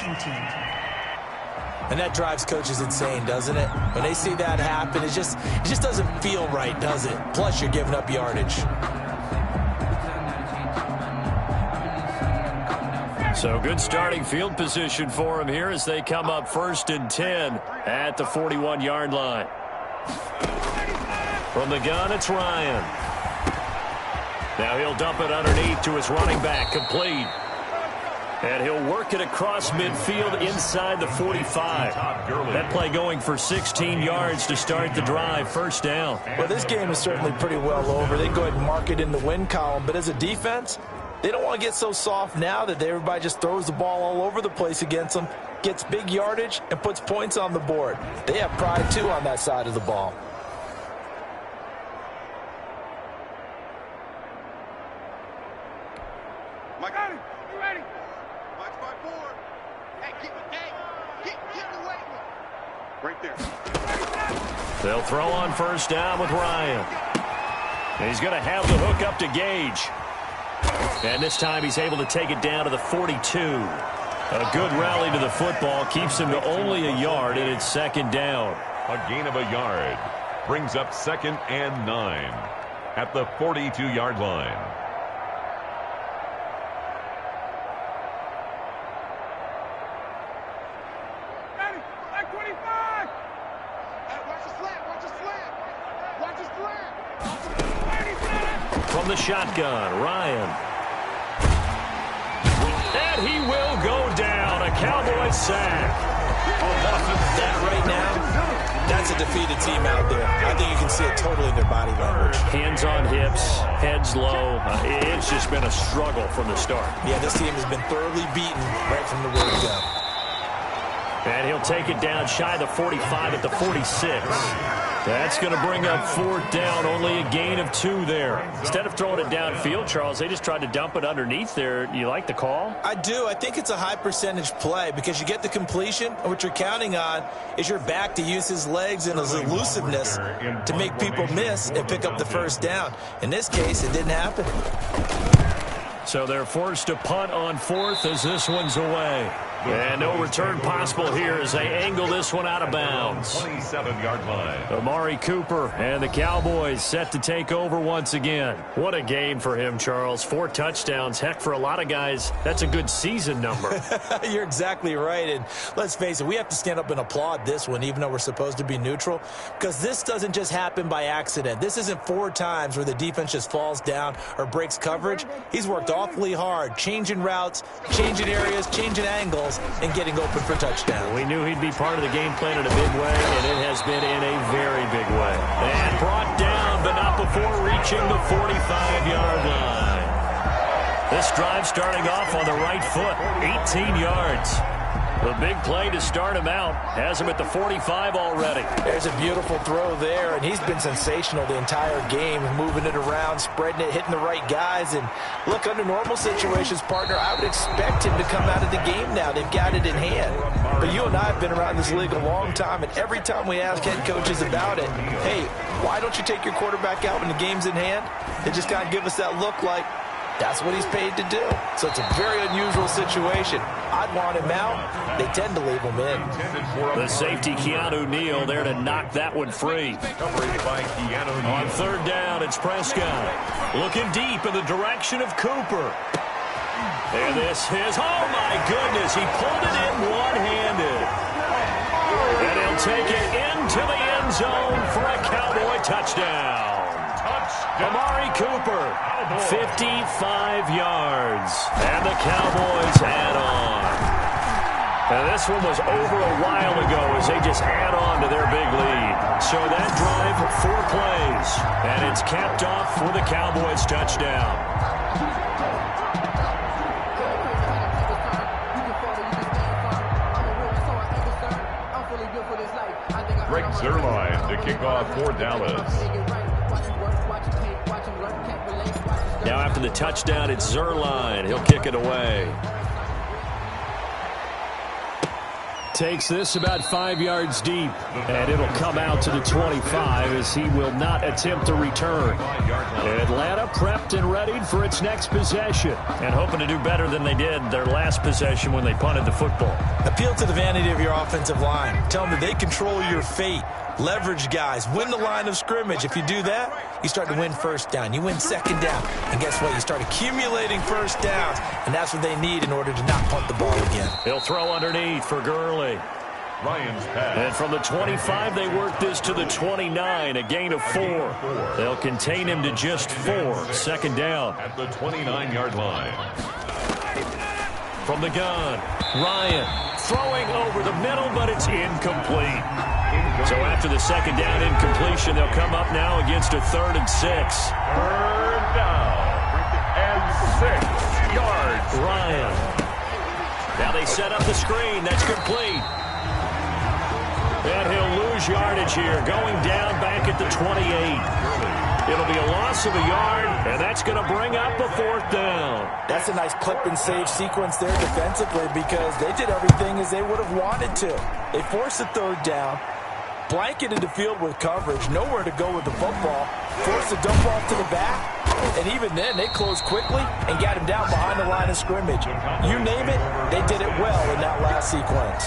And that drives coaches insane, doesn't it? When they see that happen, it just doesn't feel right, does it? Plus, you're giving up yardage. So good starting field position for him here as they come up 1st and 10 at the 41-yard line. From the gun, it's Ryan. Now he'll dump it underneath to his running back, complete. And he'll work it across midfield inside the 45. That play going for 16 yards to start the drive, 1st down. Well, this game is certainly pretty well over. They go ahead and mark it in the win column. But as a defense, they don't want to get so soft now that everybody just throws the ball all over the place against them, gets big yardage, and puts points on the board. They have pride, too, on that side of the ball. Mike, you ready? Mike's by 4. Hey, get the weight with. Right there. They'll throw on first down with Ryan. And he's going to have the hook up to Gage. And this time he's able to take it down to the 42. A good rally to the football keeps him to only a yard, and it's second down. A gain of a yard brings up 2nd and 9 at the 42-yard line. Back 25. Hey, watch the slant. Watch the slant. Watch the slant. From the shotgun, Ryan. And he will go down. A Cowboy sack. That right now, that's a defeated team out there. I think you can see it totally in their body language. Hands on hips, heads low. It's just been a struggle from the start. Yeah, this team has been thoroughly beaten right from the word go. And he'll take it down shy of the 45 at the 46. That's going to bring up 4th down, only a gain of 2 there. Instead of throwing it downfield, Charles, they just tried to dump it underneath there. You like the call? I do. I think it's a high percentage play because you get the completion, and what you're counting on is your back to use his legs and his elusiveness to make people miss and pick up the first down. In this case, it didn't happen. So they're forced to punt on 4th as this one's away. And no return possible here as they angle this one out of bounds. 27-yard line. Amari Cooper and the Cowboys set to take over once again. What a game for him, Charles. 4 touchdowns. Heck, for a lot of guys, that's a good season number. You're exactly right. And let's face it, we have to stand up and applaud this one, even though we're supposed to be neutral, because this doesn't just happen by accident. This isn't 4 times where the defense just falls down or breaks coverage. He's worked awfully hard, changing routes, changing areas, changing angles, and getting open for touchdown. We knew he'd be part of the game plan in a big way, and it has been in a very big way. And brought down, but not before reaching the 45-yard line. This drive starting off on the right foot, 18 yards. The big play to start him out has him at the 45 already. There's a beautiful throw there, and he's been sensational the entire game, moving it around, spreading it, hitting the right guys. And look, under normal situations, partner, I would expect him to come out of the game now. They've got it in hand. But you and I have been around this league a long time, and every time we ask head coaches about it, hey, why don't you take your quarterback out when the game's in hand? They just kind of give us that look like, that's what he's paid to do. So it's a very unusual situation. I'd want him out. They tend to leave him in. The safety, Keanu Neal, there to knock that one free. On 3rd down, it's Prescott. Looking deep in the direction of Cooper. And this is, oh my goodness, he pulled it in one-handed. And he'll take it into the end zone for a Cowboy touchdown. Amari Cooper, 55 yards, and the Cowboys add on. And this one was over a while ago as they just add on to their big lead. So that drive, 4 plays, and it's capped off with a Cowboys touchdown. Greg Zuerlein to kick off for Dallas. Now after the touchdown, it's Zuerlein. He'll kick it away. Takes this about 5 yards deep, and it'll come out to the 25 as he will not attempt to return. Atlanta prepped and readied for its next possession and hoping to do better than they did their last possession when they punted the football. Appeal to the vanity of your offensive line. Tell them that they control your fate. Leverage guys. Win the line of scrimmage. If you do that, you start to win first down. You win second down. And guess what? You start accumulating first downs. And that's what they need in order to not punt the ball again. He'll throw underneath for Gurley. Ryan's pass. And from the 25, they work this to the 29, a gain of 4. They'll contain him to just 4. Second down. At the 29-yard line. From the gun, Ryan throwing over the middle, but it's incomplete. So after the second down incompletion, they'll come up now against a 3rd and 6. 3rd down and 6 yards. Ryan. Now they set up the screen. That's complete. And he'll lose yardage here, going down back at the 28. It'll be a loss of a yard, and that's going to bring up a fourth down. That's a nice clip and save sequence there defensively because they did everything as they would have wanted to. They forced a third down, blanketed the field with coverage, nowhere to go with the football, forced a dump off to the back, and even then they closed quickly and got him down behind the line of scrimmage. You name it, they did it well in that last sequence.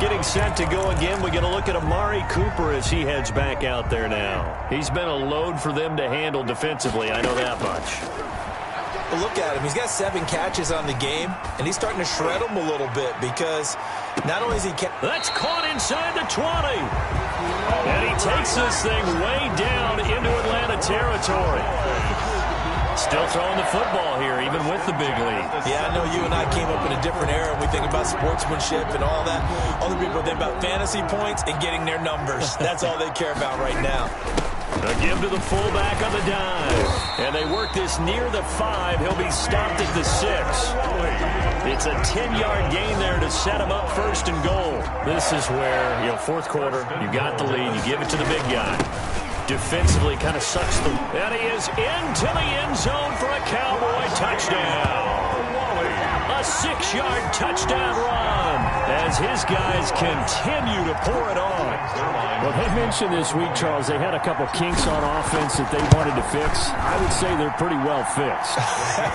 Getting set to go again, we get a look at Amari Cooper as he heads back out there now. He's been a load for them to handle defensively, I know that much. But look at him. He's got 7 catches on the game, and he's starting to shred them a little bit because not only is he... That's caught inside the 20. And he takes this thing way down into Atlanta territory. Still throwing the football here, even with the big lead. Yeah, I know you and I came up in a different era, and we think about sportsmanship and all that. Other people think about fantasy points and getting their numbers. That's all they care about right now. A give to the fullback on the dive. And they work this near the 5. He'll be stopped at the 6. It's a 10-yard gain there to set him up first and goal. This is where, fourth quarter, you got the lead, you give it to the big guy. Defensively kind of sucks the... And he is into the end zone for a Cowboy touchdown. A 6-yard touchdown run as his guys continue to pour it on. Well, they mentioned this week, Charles, they had a couple kinks on offense that they wanted to fix. I would say they're pretty well fixed.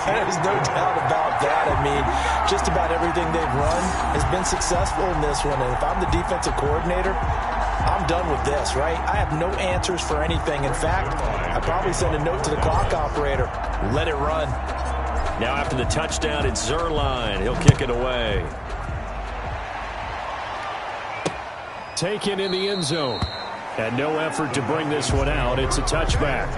There's no doubt about that. I mean, just about everything they've run has been successful in this one. And if I'm the defensive coordinator, I'm done with this, right? I have no answers for anything. In fact, I'd probably send a note to the clock operator. Let it run. Now after the touchdown, it's Zerline. He'll kick it away. Taken in the end zone. And no effort to bring this one out. It's a touchback.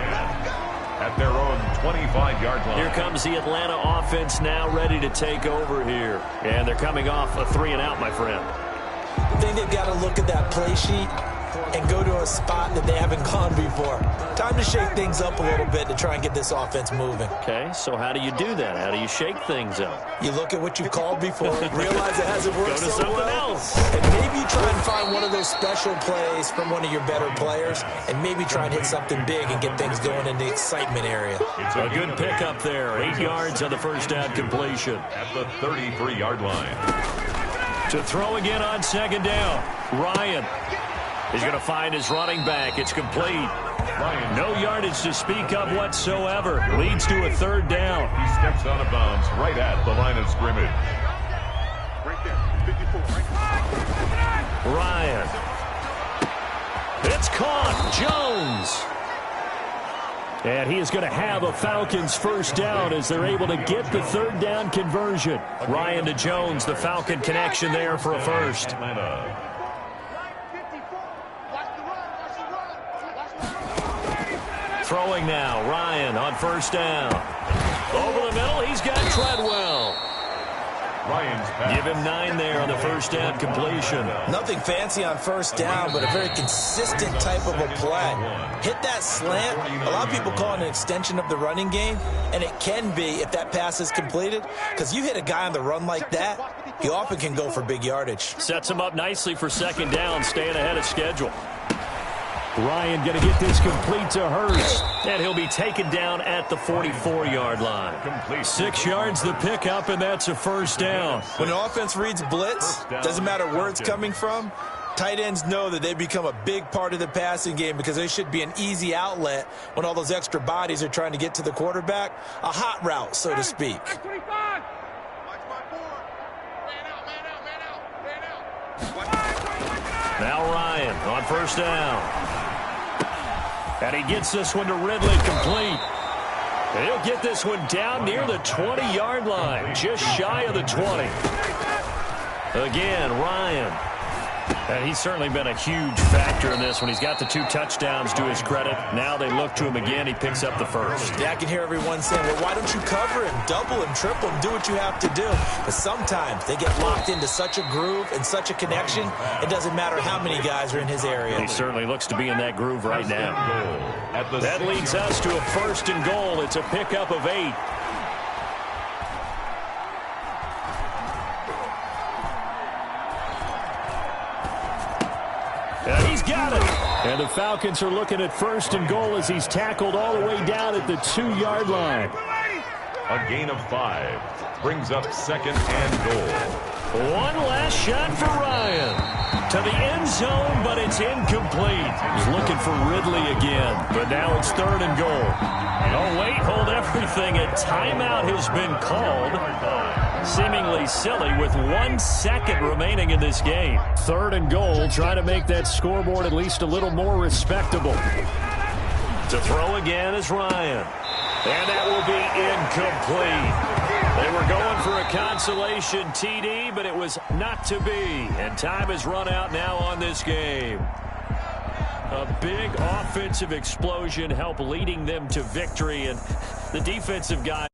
At their own 25-yard line. Here comes the Atlanta offense now ready to take over here. And they're coming off a 3-and-out, my friend. I think they've got to look at that play sheet and go to a spot that they haven't gone before. Time to shake things up a little bit to try and get this offense moving. Okay, so how do you do that? How do you shake things up? You look at what you've called before, realize it hasn't worked Go to so something well, else. and maybe try and find one of those special plays from one of your better players, and maybe try and hit something big and get things going in the excitement area. It's A good pickup there. 8 yards on the first down completion. At the 33-yard line. To throw again on second down. Ryan. He's going to find his running back. It's complete. No yardage to speak of whatsoever. Leads to a third down. He steps out of bounds right at the line of scrimmage. Right there, 54, right Ryan. It's caught. Jones. And he is going to have a Falcons first down as they're able to get the third down conversion. Ryan to Jones, the Falcon connection there for a first. Throwing now, Ryan on first down. Over the middle, he's got Treadwell. Ryan's pass. Give him 9 there on the first down completion. Nothing fancy on first down, but a very consistent type of a play. Hit that slant. A lot of people call it an extension of the running game, and it can be if that pass is completed, because you hit a guy on the run like that, he often can go for big yardage. Sets him up nicely for second down, staying ahead of schedule. Ryan going to get this complete to Hurst, and he'll be taken down at the 44-yard line. 6 yards the pickup, and that's a first down. When an offense reads blitz, doesn't matter where it's coming from, tight ends know that they become a big part of the passing game because they should be an easy outlet when all those extra bodies are trying to get to the quarterback. A hot route, so to speak. Now Ryan on first down. And he gets this one to Ridley complete. And he'll get this one down near the 20-yard line, just shy of the 20. Again, Ryan. And he's certainly been a huge factor in this one. He's got the 2 touchdowns to his credit. Now they look to him again. He picks up the first. Yeah, I can hear everyone saying, well, why don't you cover him, double him, triple him, do what you have to do. But sometimes they get locked into such a groove and such a connection, it doesn't matter how many guys are in his area. He certainly looks to be in that groove right now. That leads us to a first and goal. It's a pickup of 8. And he's got it. And the Falcons are looking at 1st and goal as he's tackled all the way down at the 2-yard line. A gain of 5 brings up 2nd and goal. One last shot for Ryan. To the end zone, but it's incomplete. He's looking for Ridley again, but now it's 3rd and goal. Oh, wait, hold everything. A timeout has been called. Seemingly silly with 1 second remaining in this game. 3rd and goal, trying to make that scoreboard at least a little more respectable. To throw again is Ryan. And that will be incomplete. They were going for a consolation TD, but it was not to be. And time has run out now on this game. A big offensive explosion helped leading them to victory, and the defensive guy